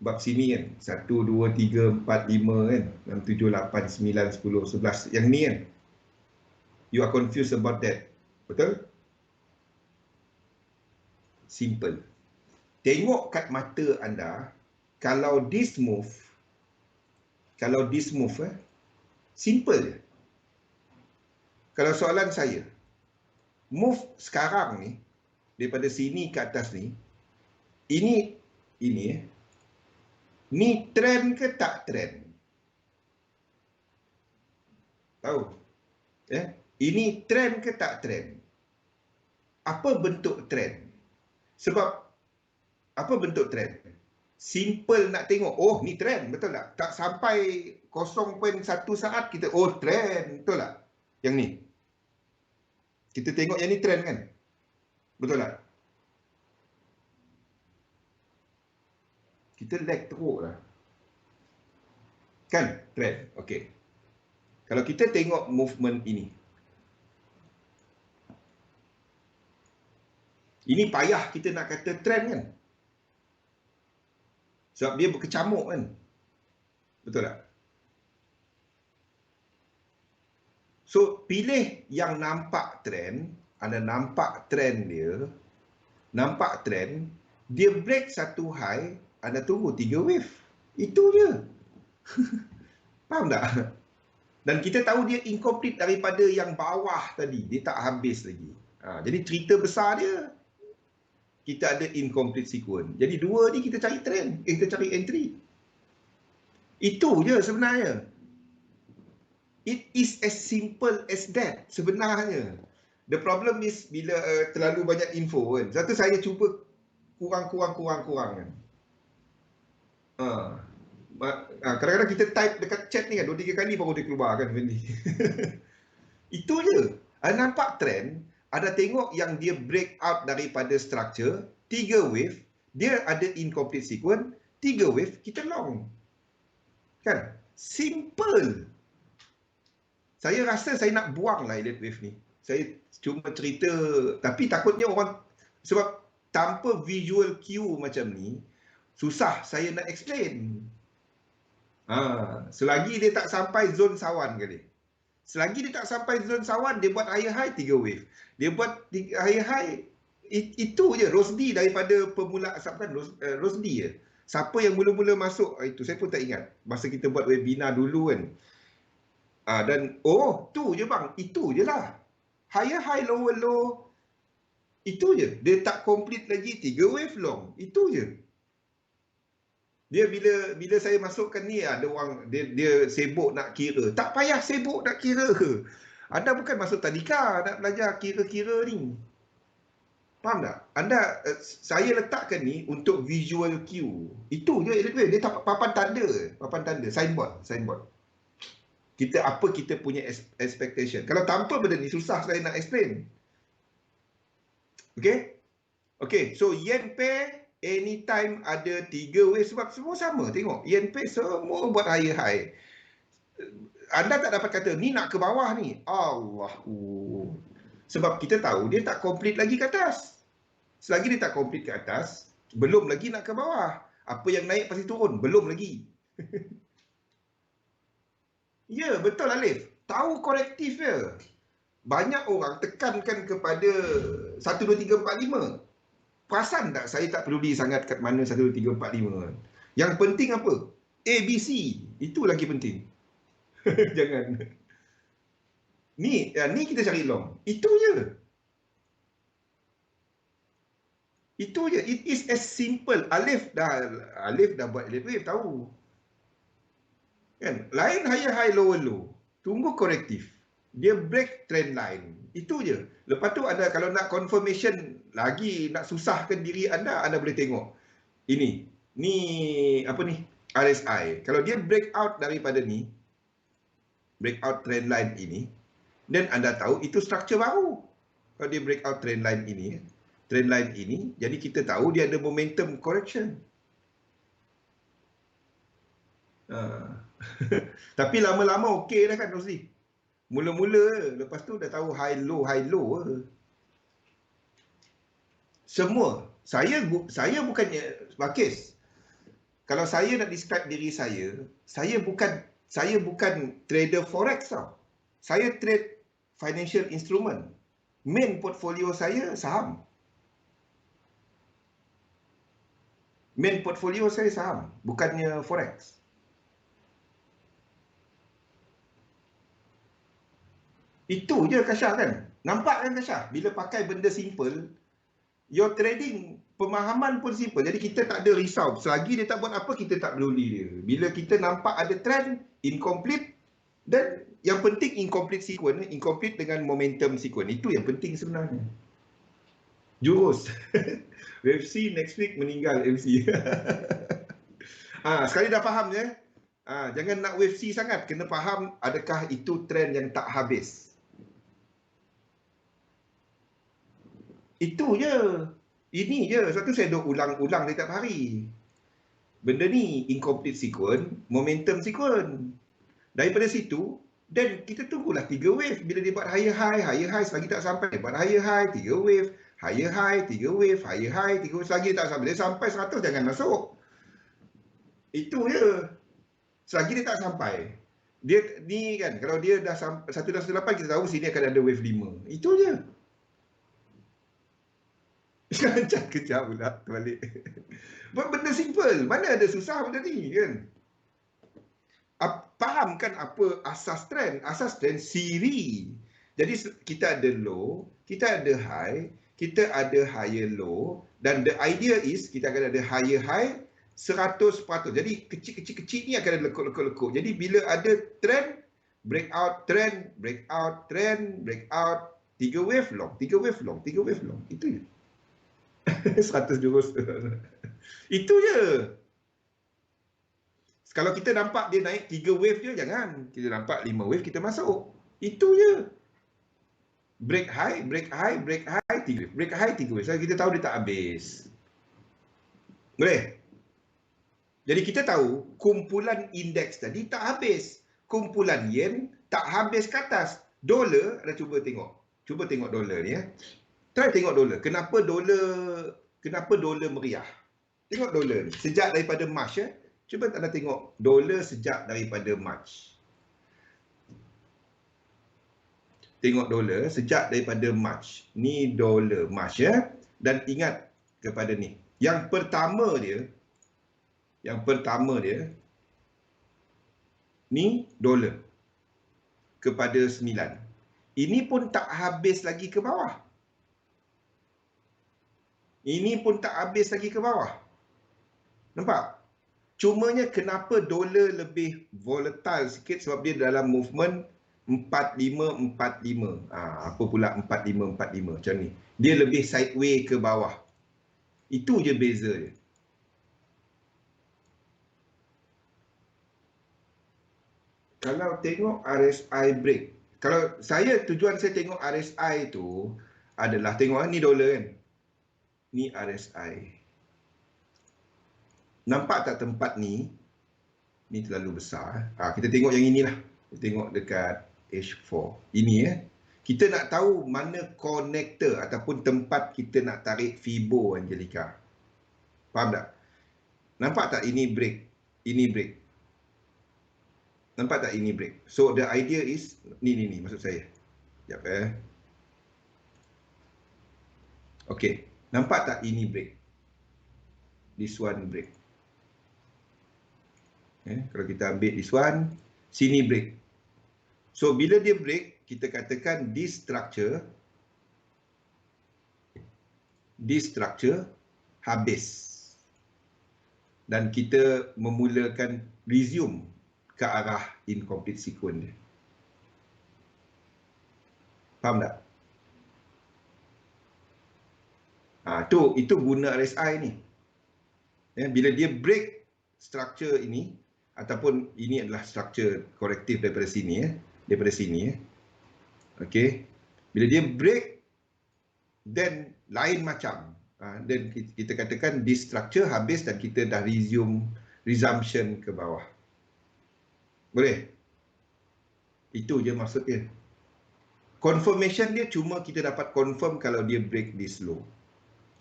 Bab sini kan. 1, 2, 3, 4, 5 kan. 6, 7, 8, 9, 10, 11. Yang ni kan. You are confused about that. Betul? Simple. Tengok kat mata anda. Kalau this move. Simple je. Kalau soalan saya. Move sekarang ni. Daripada sini ke atas ni. Ini ni trend ke tak trend? Tahu? Ini trend ke tak trend? Apa bentuk trend? Sebab apa bentuk trend? Simple nak tengok, oh ni trend, betul tak? Tak sampai 0.1 saat kita, oh trend, betul tak? Yang ni. Kita tengok yang ni trend kan? Betul tak? Kita lag teruk lah. Kan? Trend. Okey. Kalau kita tengok movement ini. Ini payah kita nak kata trend kan? Sebab dia berkecamuk kan? Betul tak? So, pilih yang nampak trend, anda nampak trend dia, dia break satu high, anda tunggu 3 wave. Itu je. Faham tak? Dan kita tahu dia incomplete daripada yang bawah tadi. Dia tak habis lagi. Jadi cerita besar dia, kita ada incomplete sequence. Jadi dua ni kita cari trend, kita cari entry. Itu je sebenarnya. It is as simple as that sebenarnya. The problem is bila terlalu banyak info kan. Satu saya cuba kurang kan. Kadang-kadang kita type dekat chat ni kan 2-3 kali baru dia keluar kan Fendi. Itu je. Anda nampak trend, ada tengok yang dia break out daripada structure, 3 wave, dia ada incomplete sequence, 3 wave, kita long. Kan? Simple. Saya rasa saya nak buang lah elite wave ni. Saya cuma cerita, tapi takutnya orang, sebab tanpa visual cue macam ni, susah saya nak explain. Selagi dia tak sampai zone sawan kali. Selagi dia tak sampai zone sawan, dia buat higher high 3 wave. Dia buat higher high, itu je. Rosdi daripada pemula, kan Rosdi je. Siapa yang mula-mula masuk, itu saya pun tak ingat. Masa kita buat webinar dulu kan. Dan, tu je bang, itu je lah. Higher high, lower low, itu je. Dia tak complete lagi 3 wave long, itu je. Dia bila saya masukkan ni, ada orang dia sibuk nak kira. Tak payah sibuk nak kira. Anda bukan masuk tadika nak belajar kira-kira ni. Faham tak? Saya letakkan ni untuk visual cue. Itu je dia papan tanda, signboard. Kita punya expectation. Kalau tanpa benda ni susah saya nak explain. Okay, so yen pair anytime ada 3 wave sebab semua sama. Tengok, yen pair semua buat higher high. Anda tak dapat kata, ni nak ke bawah ni. Sebab kita tahu dia tak complete lagi ke atas. Selagi dia tak complete ke atas, belum lagi nak ke bawah. Apa yang naik pasti turun, belum lagi. Ya, betul Alif. Tahu korektif dia. Banyak orang tekankan kepada 1, 2, 3, 4, 5. Perasan tak saya tak peduli sangat kat mana 1, 2, 3, 4, 5. Yang penting apa? A, B, C. Itu lagi penting. Jangan. Ni kita cari long. Itu je. It is as simple. Alif dah buat elite wave, tahu. Kan? Lain higher high, lower low. Tunggu korektif. Dia break trend line. Itu je. Lepas tu kalau nak confirmation lagi, nak susahkan diri anda boleh tengok. Ni apa ni? RSI. Kalau dia break out daripada ni, break out trend line ini, dan anda tahu itu struktur baru. Kalau dia break out trend line ini, jadi kita tahu dia ada momentum correction. Tapi lama-lama okey dah kan Rosli? Mula-mula, lepas tu dah tahu high low. Semua. Saya bukannya Bakis. Kalau saya nak describe diri saya bukan trader forex tau. Saya trade financial instrument. Main portfolio saya saham. Bukannya forex. Itu je Kasyah kan. Nampak kan Kasyah? Bila pakai benda simple, your trading, pemahaman pun simple. Jadi kita tak ada risau. Selagi dia tak buat apa, kita tak peduli dia. Bila kita nampak ada trend, incomplete, dan yang penting incomplete sequence, incomplete dengan momentum sequence. Itu yang penting sebenarnya. Jurus. UFC next week meninggal MC. Sekali dah faham je. Jangan nak UFC sangat. Kena faham adakah itu trend yang tak habis. Itu je. Ini je. Sebab tu saya duk ulang-ulang setiap hari. Benda ni incomplete sequence, momentum sequence. Daripada situ, dan kita tunggulah 3 wave. Bila dia buat higher high, selagi tak sampai, dia buat higher high, 3 wave, higher high, 3 wave, higher high, 3 wave, selagi dia tak sampai. Dia sampai 100, jangan masuk. Itu je. Selagi dia tak sampai. Dia ni kan, kalau dia dah sampai 1.8, kita tahu sini akan ada wave 5. Itu je. Jangan cat kejar pula terbalik. Buat benda simple. Mana ada susah benda ni kan? Faham kan apa asas trend? Asas trend siri. Jadi kita ada low, kita ada high, kita ada higher low, dan the idea is kita akan ada higher high 100%. Jadi kecil-kecil ni akan ada lekuk-lekuk-lekuk. Jadi bila ada trend, breakout, trend, breakout, trend, breakout, 3 wave long, 3 wave long, 3 wave long. Itu je. 100 jurus. Itu je. Kalau kita nampak dia naik 3 wave je, jangan. Kita nampak 5 wave, kita masuk. Itu je. Break high, break high, break high, 3 wave. Break high, 3 wave. So, kita tahu dia tak habis. Boleh? Jadi kita tahu kumpulan indeks tadi tak habis. Kumpulan yen tak habis ke atas. Dolar, ada cuba tengok. Cuba tengok dolar ni ya. Try tengok dolar. Kenapa dolar meriah? Tengok dolar ni. Sejak daripada March ya. Cuba anda tengok dolar sejak daripada March. Tengok dolar sejak daripada March. Ni dolar March ya. Dan ingat kepada ni. Yang pertama dia ni dolar kepada 9. Ini pun tak habis lagi ke bawah. Ini pun tak habis lagi ke bawah. Nampak? Cumanya kenapa dolar lebih volatile sikit sebab dia dalam movement 4545. Apa pula 4545 macam ni. Dia lebih sideways ke bawah. Itu je beza dia. Kalau tengok RSI break. Kalau tujuan saya tengok RSI tu adalah tengok ni dolar kan. Ni RSI. Nampak tak tempat ni? Ni terlalu besar. Kita tengok yang inilah. Kita tengok dekat H4. Ini ya. Kita nak tahu mana connector ataupun tempat kita nak tarik Fibo, Angelica. Faham tak? Nampak tak ini break? Ini break. Nampak tak ini break? So the idea is ni maksud saya. Sekejap Okey. Nampak tak ini break? This one break. Kalau kita ambil this one, sini break. So bila dia break, kita katakan this structure habis. Dan kita memulakan resume ke arah incomplete sequence dia. Faham tak? Itu guna RSI ni. Bila dia break structure ini, ataupun ini adalah structure korektif daripada sini daripada sini okey, bila dia break then lain macam dan kita katakan this structure habis dan kita dah resumption ke bawah. Boleh? Itu je maksud dia. Confirmation dia cuma kita dapat confirm kalau dia break this low.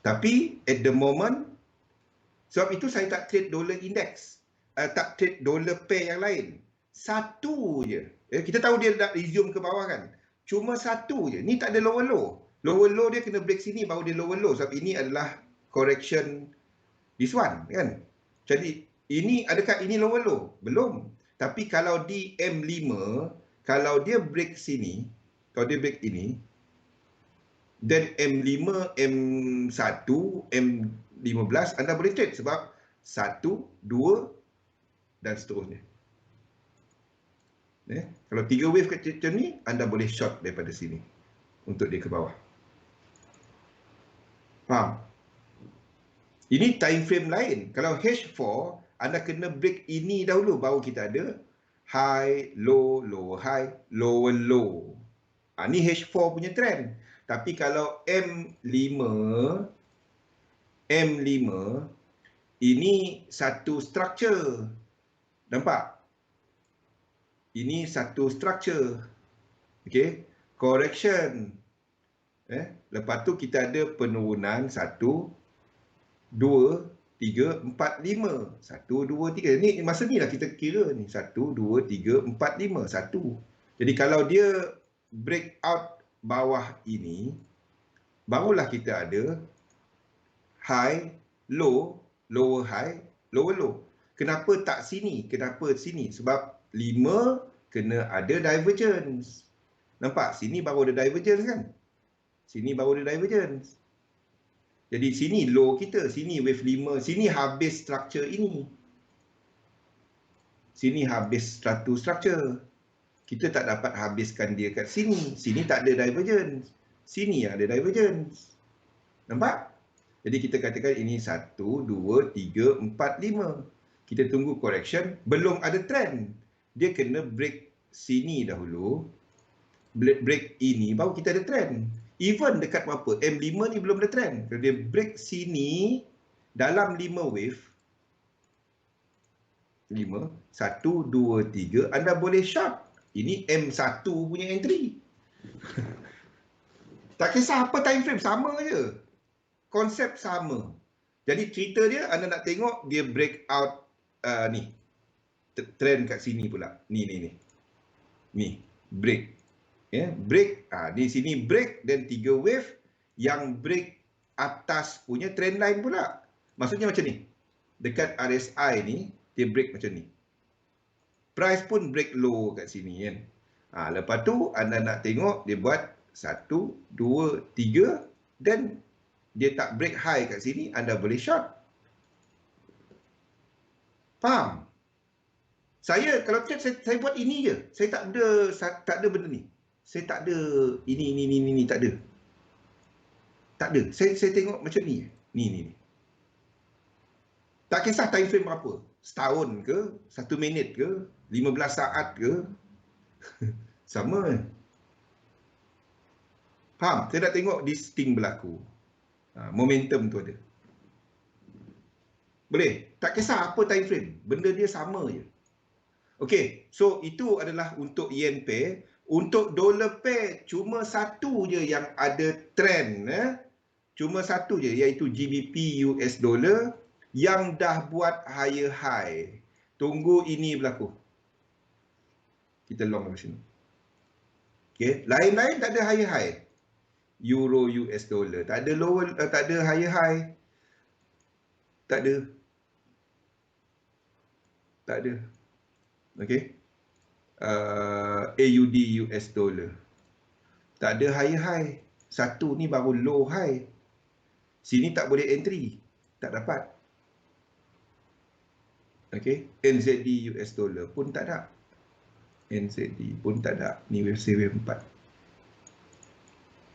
Tapi at the moment, sebab itu saya tak trade dollar index. Tak trade dollar pair yang lain. Satu je. Kita tahu dia nak resume ke bawah kan. Cuma satu je. Ni tak ada lower low. Lower low dia kena break sini baru dia lower low. Sebab ini adalah correction this one kan. Jadi ini adakah ini lower low? Belum. Tapi kalau di M5, kalau dia break sini, kalau dia break ini, then M5, M1, M15 anda boleh trade sebab 1, 2 dan seterusnya. Kalau 3 wave macam ni, anda boleh short daripada sini untuk dia ke bawah. Faham? Ini time frame lain. Kalau H4, anda kena break ini dahulu baru kita ada high, low, lower high, lower low. Ni H4 punya trend. Tapi kalau M5 ini satu structure. Nampak? Ini satu structure. Okey, correction. Lepas tu kita ada penurunan 1, 2, 3, 4, 5. 1, 2, 3. Ni masa ni lah kita kira ni. 1, 2, 3, 4, 5. 1. Jadi kalau dia break out bawah ini, barulah kita ada high, low, lower high, lower low. Kenapa tak sini? Kenapa sini? Sebab 5 kena ada divergence. Nampak? Sini baru ada divergence kan? Sini baru ada divergence. Jadi sini low kita, sini wave 5, sini habis structure ini. Sini habis satu structure. Kita tak dapat habiskan dia kat sini. Sini tak ada divergence. Sini ada divergence. Nampak? Jadi kita katakan ini 1, 2, 3, 4, 5. Kita tunggu correction. Belum ada trend. Dia kena break sini dahulu. Break ini baru kita ada trend. Even dekat berapa? M5 ni belum ada trend. Kalau dia break sini dalam 5 wave. 5, 1, 2, 3. Anda boleh short. Ini M1 punya entry. Tak kisah apa time frame, sama je. Konsep sama. Jadi cerita dia, anda nak tengok dia break out ni. Trend kat sini pula. Ni. Ni, break. Break. Di sini break dan 3 wave yang break atas punya trend line pula. Maksudnya macam ni. Dekat RSI ni, dia break macam ni. Price pun break low kat sini kan. Lepas tu anda nak tengok dia buat 1, 2, 3 dan dia tak break high kat sini, anda boleh short. Faham? Saya kalau trade saya buat ini je. Saya tak ada benda ni. Saya tak ada ini tak ada. Tak ada. Saya tengok macam ni. Ni. Tak kisah time frame berapa. Setahun ke, 1 minit ke, 15 saat ke. Sama. Faham? Saya nak tengok this thing berlaku. Momentum tu ada. Boleh? Tak kisah apa time frame. Benda dia sama je. Okey, so itu adalah untuk yen pair. Untuk dollar pair, cuma satu je yang ada trend. Cuma satu je, iaitu GBP US dollar yang dah buat higher high. Tunggu ini berlaku. Kita long ke sini. Okey, lain-lain tak ada higher high. Euro US dollar, tak ada lower, tak ada higher high. Tak ada. Tak ada. Okey. AUD US dollar. Tak ada higher high. Satu ni baru low high. Sini tak boleh entry. Tak dapat. Okey. NZD US dollar pun tak ada. NZD pun tak ada. Ni wave 4.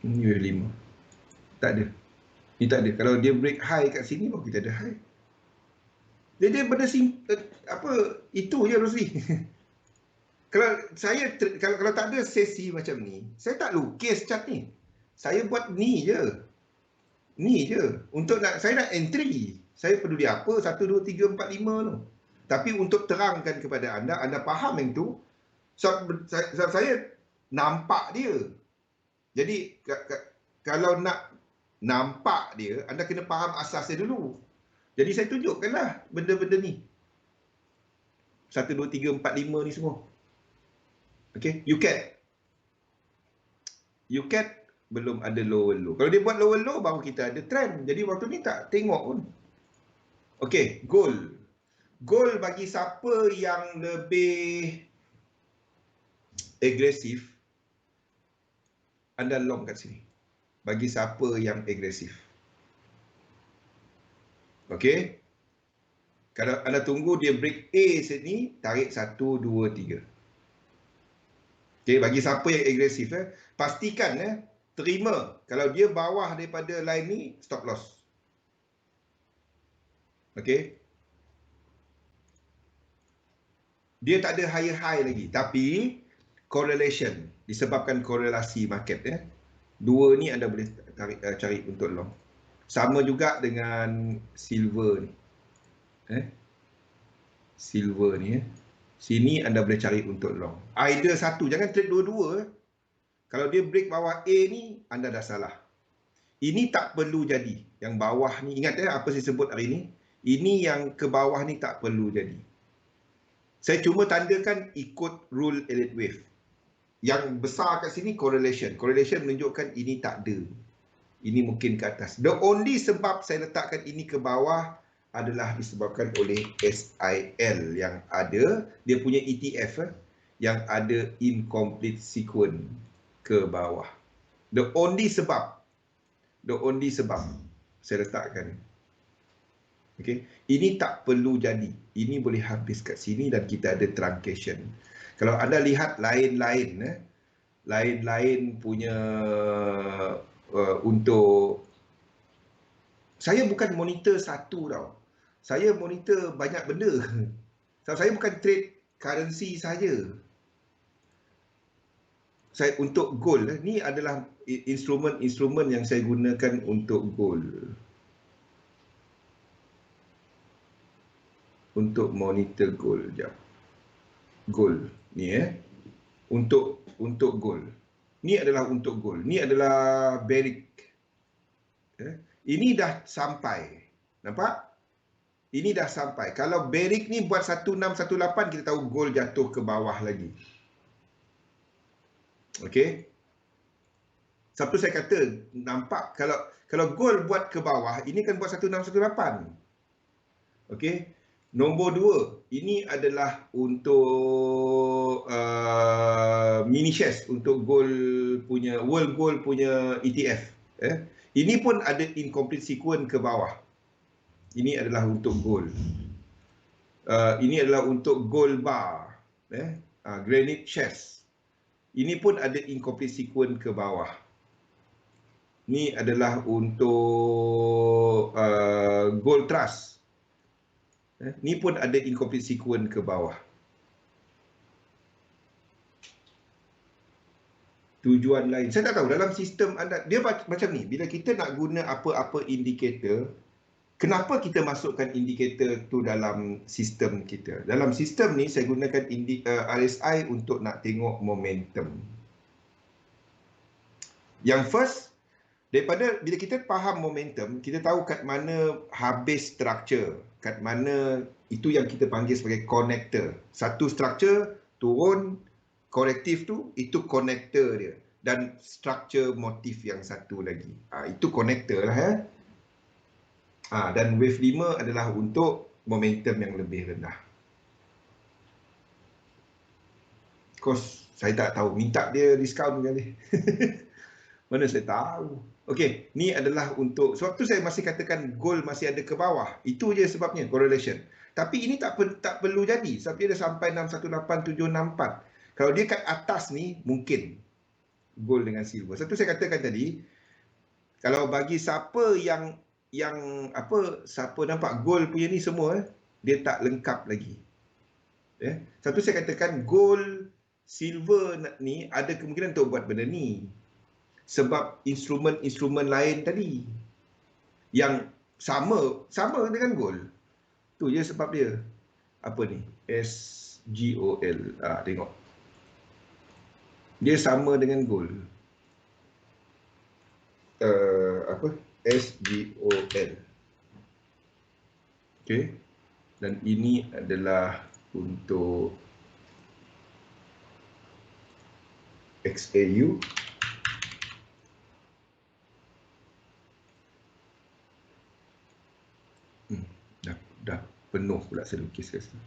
Ni wave 5. Tak ada. Ni tak ada. Kalau dia break high kat sini baru kita ada high. Jadi benda itu je Rosli. Kalau tak ada sesi macam ni, saya tak lukis chart ni. Saya buat ni je. Ni je. Saya nak entry. Saya peduli apa 1, 2, 3, 4, 5 tu. Tapi untuk terangkan kepada anda faham yang tu. Saya nampak dia. Jadi kalau nak nampak dia, anda kena faham asasnya dulu. Jadi saya tunjukkanlah benda-benda ni. 1, 2, 3, 4, 5 ni semua. Okey, UCAT belum ada lower low. Kalau dia buat lower low baru kita ada trend. Jadi waktu ni tak tengok pun. Okey, gold. Gold bagi siapa yang lebih agresif, anda long kat sini. Bagi siapa yang agresif. Okey. Kalau anda tunggu dia break A sini, tarik 1, 2, 3. Okey, bagi siapa yang agresif, pastikan terima. Kalau dia bawah daripada line ni, stop loss. Okey. Dia tak ada higher high lagi, tapi correlation, disebabkan korelasi market. Dua ni anda boleh cari untuk long. Sama juga dengan silver ni. Silver ni. Sini anda boleh cari untuk long. Either satu, jangan trade dua-dua. Kalau dia break bawah A ni, anda dah salah. Ini tak perlu jadi. Yang bawah ni, ingat apa saya sebut hari ni? Ini yang ke bawah ni tak perlu jadi. Saya cuma tandakan ikut rule elite wave. Yang besar kat sini correlation. Correlation menunjukkan ini tak ada. Ini mungkin ke atas. The only sebab saya letakkan ini ke bawah adalah disebabkan oleh SIL yang ada, dia punya ETF yang ada incomplete sequence ke bawah. The only sebab saya letakkan. Okay. Ini tak perlu jadi. Ini boleh habis kat sini dan kita ada truncation. Kalau anda lihat lain-lain punya untuk, saya bukan monitor satu tau. Saya monitor banyak benda. Saya bukan trade currency saja. Saya untuk gold, ni adalah instrumen-instrumen yang saya gunakan untuk gold. Untuk monitor gold, jap. Gold ni untuk gold. Ni adalah untuk gold. Ni adalah Barrick. Ini dah sampai. Nampak? Ini dah sampai. Kalau Barrick ni buat 1618, kita tahu gold jatuh ke bawah lagi. Okey. Satu saya kata, nampak kalau gold buat ke bawah, ini kan buat 1618. Okey. Nombor 2, ini adalah untuk mini shares, untuk gold punya, world gold punya ETF. Ini pun ada incomplete sequence ke bawah. Ini adalah untuk gold. Ini adalah untuk gold bar. Granite shares. Ini pun ada incomplete sequence ke bawah. Ini adalah untuk gold trust. Ni pun ada incomplete sequence ke bawah. Tujuan lain. Saya tak tahu dalam sistem anda, dia macam ni. Bila kita nak guna apa-apa indikator, kenapa kita masukkan indikator tu dalam sistem kita? Dalam sistem ni saya gunakan RSI untuk nak tengok momentum. Yang first, daripada bila kita faham momentum, kita tahu kat mana habis structure, kat mana itu yang kita panggil sebagai connector. Satu structure turun, korektif tu, itu connector dia. Dan structure motif yang satu lagi. Itu connector lah. Dan wave 5 adalah untuk momentum yang lebih rendah. Of course, saya tak tahu. Minta dia diskaun kali. Mana saya tahu. Okey, ni adalah untuk, sebab tu saya masih katakan gold masih ada ke bawah. Itu je sebabnya, correlation. Tapi ini tak perlu jadi. Sebab dia dah sampai 618764. Kalau dia kat atas ni, mungkin gold dengan silver. Sebab tu saya katakan tadi, kalau bagi siapa yang siapa nampak gold punya ni semua, dia tak lengkap lagi. Sebab tu saya katakan gold, silver ni ada kemungkinan untuk buat benda ni. Sebab instrumen-instrumen lain tadi yang sama dengan gold. Tu je sebab dia. Apa ni? SGOL. Tengok. Dia sama dengan gold. SGOL. Okey. Dan ini adalah untuk XAU. Dah penuh pula saya lukis kat sini.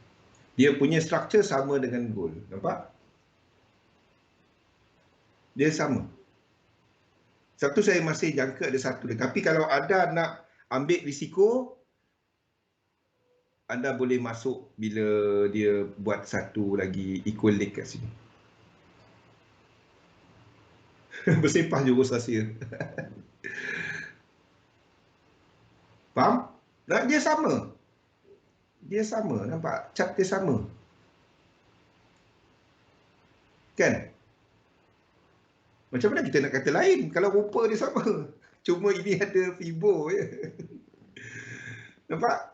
Dia punya structure sama dengan gold. Nampak? Dia sama. Satu saya masih jangka ada satu. Tapi kalau anda nak ambil risiko, anda boleh masuk bila dia buat satu lagi equal leg kat sini. Bersepah jurus rahsia. Faham? Nah, dia sama. Dia sama, nampak? Chart dia sama. Kan? Macam mana kita nak kata lain kalau rupa dia sama? Cuma ini ada Fibo je. Nampak?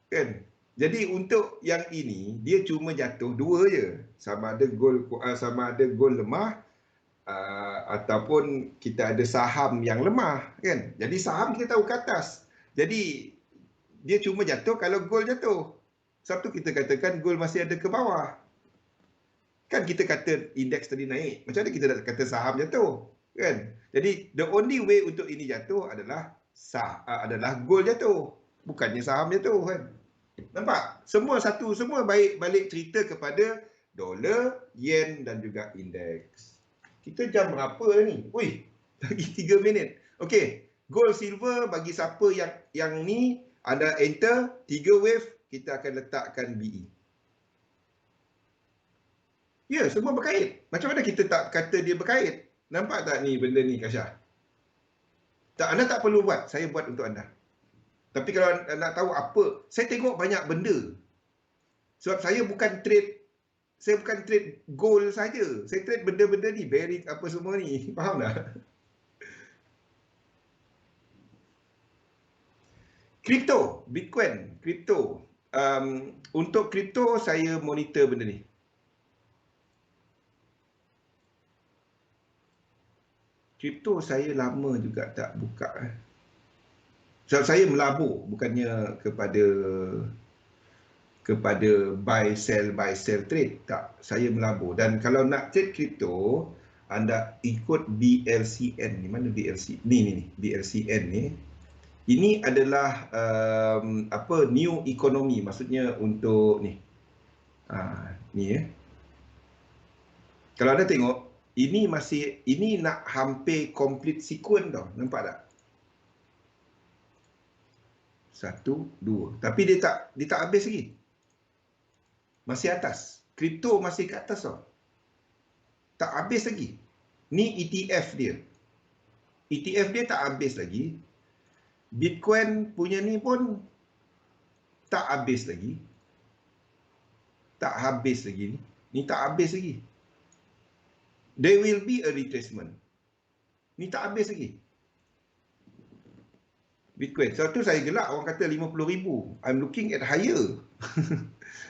Kan? Jadi untuk yang ini, dia cuma jatuh dua je. Sama ada gold lemah, ataupun kita ada saham yang lemah. Kan? Jadi saham kita tahu ke atas. Jadi dia cuma jatuh kalau gold jatuh. Sebab tu kita katakan gold masih ada ke bawah. Kan kita kata indeks tadi naik. Macam mana kita nak kata saham jatuh? Kan? Jadi the only way untuk ini jatuh adalah adalah gold jatuh, bukannya saham jatuh kan. Nampak? Semua balik cerita kepada dolar, yen dan juga indeks. Kita jam berapa ni? Ui, lagi 3 minit. Okey, gold silver bagi siapa yang ni anda enter 3 wave, kita akan letakkan BE. Ya, semua berkait. Macam mana kita tak kata dia berkait? Nampak tak ni benda ni, Kasyah? Anda tak perlu buat, saya buat untuk anda. Tapi kalau anda nak tahu apa, saya tengok banyak benda. Sebab saya bukan trade gold saja. Saya trade benda-benda ni, Barrick apa semua ni. Faham tak? Kripto, Bitcoin, kripto. Untuk kripto saya monitor benda ni. Kripto saya lama juga tak buka. Sebab saya melabur, bukannya kepada buy sell trade. Tak, saya melabur. Dan kalau nak trade kripto, anda ikut BLCN ni. Mana BLCN? Ni BLCN ni. Ini adalah new economy, maksudnya untuk ni. Ni Kalau anda tengok, ini nak hampir complete sequence tau. Nampak tak? 1, 2. Tapi dia tak habis lagi. Masih atas. Kripto masih ke atas tau. Tak habis lagi. Ni ETF dia. ETF dia tak habis lagi. Bitcoin punya ni pun tak habis lagi. Tak habis lagi ni. Ni tak habis lagi. There will be a retracement. Ni tak habis lagi. Bitcoin. Sebab tu saya gelak orang kata 50,000. I'm looking at higher.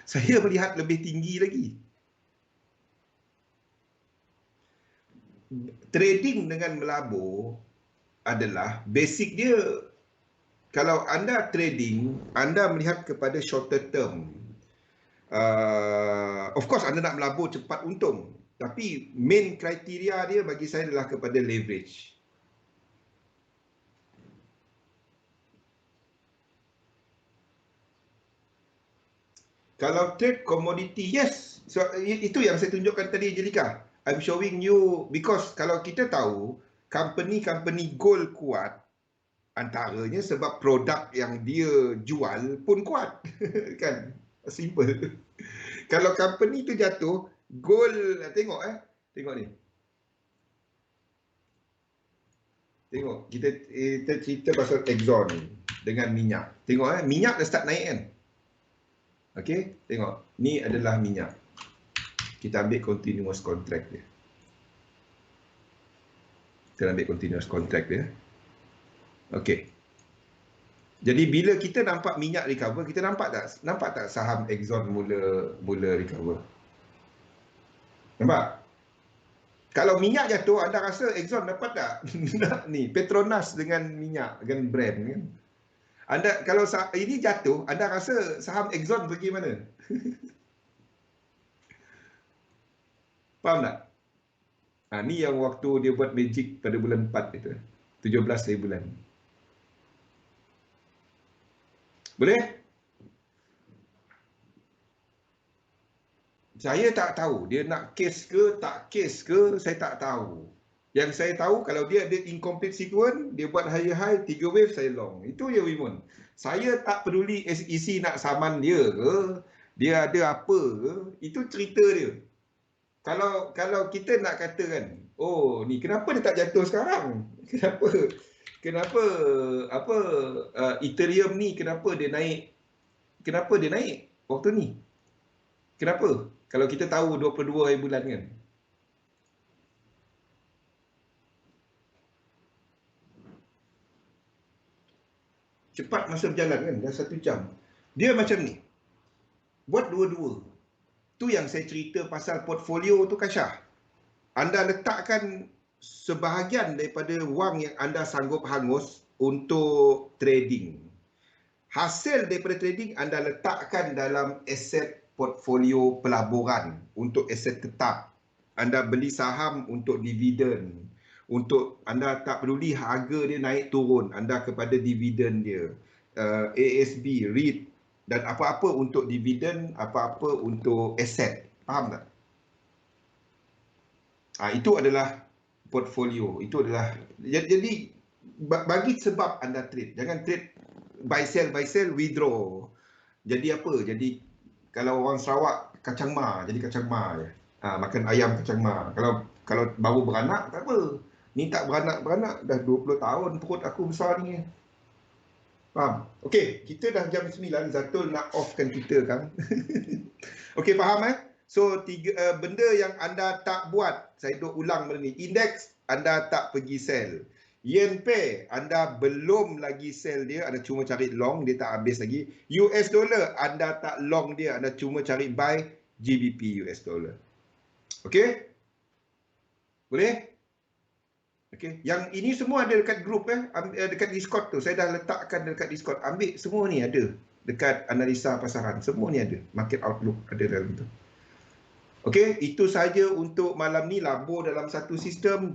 Saya melihat lebih tinggi lagi. Trading dengan melabur adalah basic dia. Kalau anda trading, anda melihat kepada shorter term. Of course anda nak melabur cepat untung. Tapi main kriteria dia bagi saya adalah kepada leverage. Kalau trade commodity, yes. So, itu yang saya tunjukkan tadi, Jelika. I'm showing you, because kalau kita tahu, company gold kuat, antaranya sebab produk yang dia jual pun kuat. Kan? Simple. Kalau company tu jatuh, gold, tengok ni. Tengok, kita cerita pasal Exxon dengan minyak. Tengok minyak dah start naik kan? Okey, tengok. Ni adalah minyak. Kita ambil continuous contract dia. Kita ambil continuous contract dia. Okey. Jadi bila kita nampak minyak recover, kita nampak tak saham Exxon mula recover? Nampak? Kalau minyak jatuh, anda rasa Exxon dapat tak? Ni Petronas dengan minyak, dengan brand kan? Anda kalau ini jatuh, anda rasa saham Exxon pergi mana? Faham tak? Ni yang waktu dia buat magic pada bulan 4 itu. 17 hari bulan. Boleh? Saya tak tahu. Dia nak case ke, tak case ke, saya tak tahu. Yang saya tahu, kalau dia ada incomplete sequence, dia buat high, 3 wave, saya long. Itu je Wimun. Saya tak peduli SEC nak saman dia ke, dia ada apa ke, itu cerita dia. Kalau kita nak katakan, oh ni kenapa dia tak jatuh sekarang? Kenapa Ethereum ni kenapa dia naik? Kenapa dia naik waktu ni? Kenapa? Kalau kita tahu 22 hari bulan kan? Cepat masa berjalan kan, dah 1 jam. Dia macam ni. Buat dua-dua. Tu yang saya cerita pasal portfolio tu, Kasyah. Anda letakkan sebahagian daripada wang yang anda sanggup hangus untuk trading. Hasil daripada trading anda letakkan dalam aset portfolio pelaburan untuk aset tetap. Anda beli saham untuk dividen, Untuk anda tak peduli harga dia naik turun, anda kepada dividen dia, ASB, REIT dan apa-apa untuk dividen, apa-apa untuk aset. Faham tak? Itu adalah portfolio. Itu adalah, jadi bagi sebab anda trade. Jangan trade buy sell, withdraw. Jadi apa? Jadi kalau orang Sarawak kacang ma, jadi kacang ma je. Makan ayam kacang ma. Kalau baru beranak tak apa. Ni tak beranak dah 20 tahun perut aku besar ni. Faham? Okey, kita dah jam 9, Zatul nak offkan kita kan. Okey, faham So benda yang anda tak buat, saya duk ulang benda ni. Indeks anda tak pergi sell. Yen pair anda belum lagi sell dia, anda cuma cari long, dia tak habis lagi. US dollar anda tak long dia, anda cuma cari buy GBP US dollar. Okey? Boleh? Okey, yang ini semua ada dekat grup dekat Discord tu. Saya dah letakkan dekat Discord. Ambil semua ni ada dekat analisa pasaran. Semua ni ada. Market outlook ada dalam tu. Okey, itu saja untuk malam ni. Labur dalam satu sistem.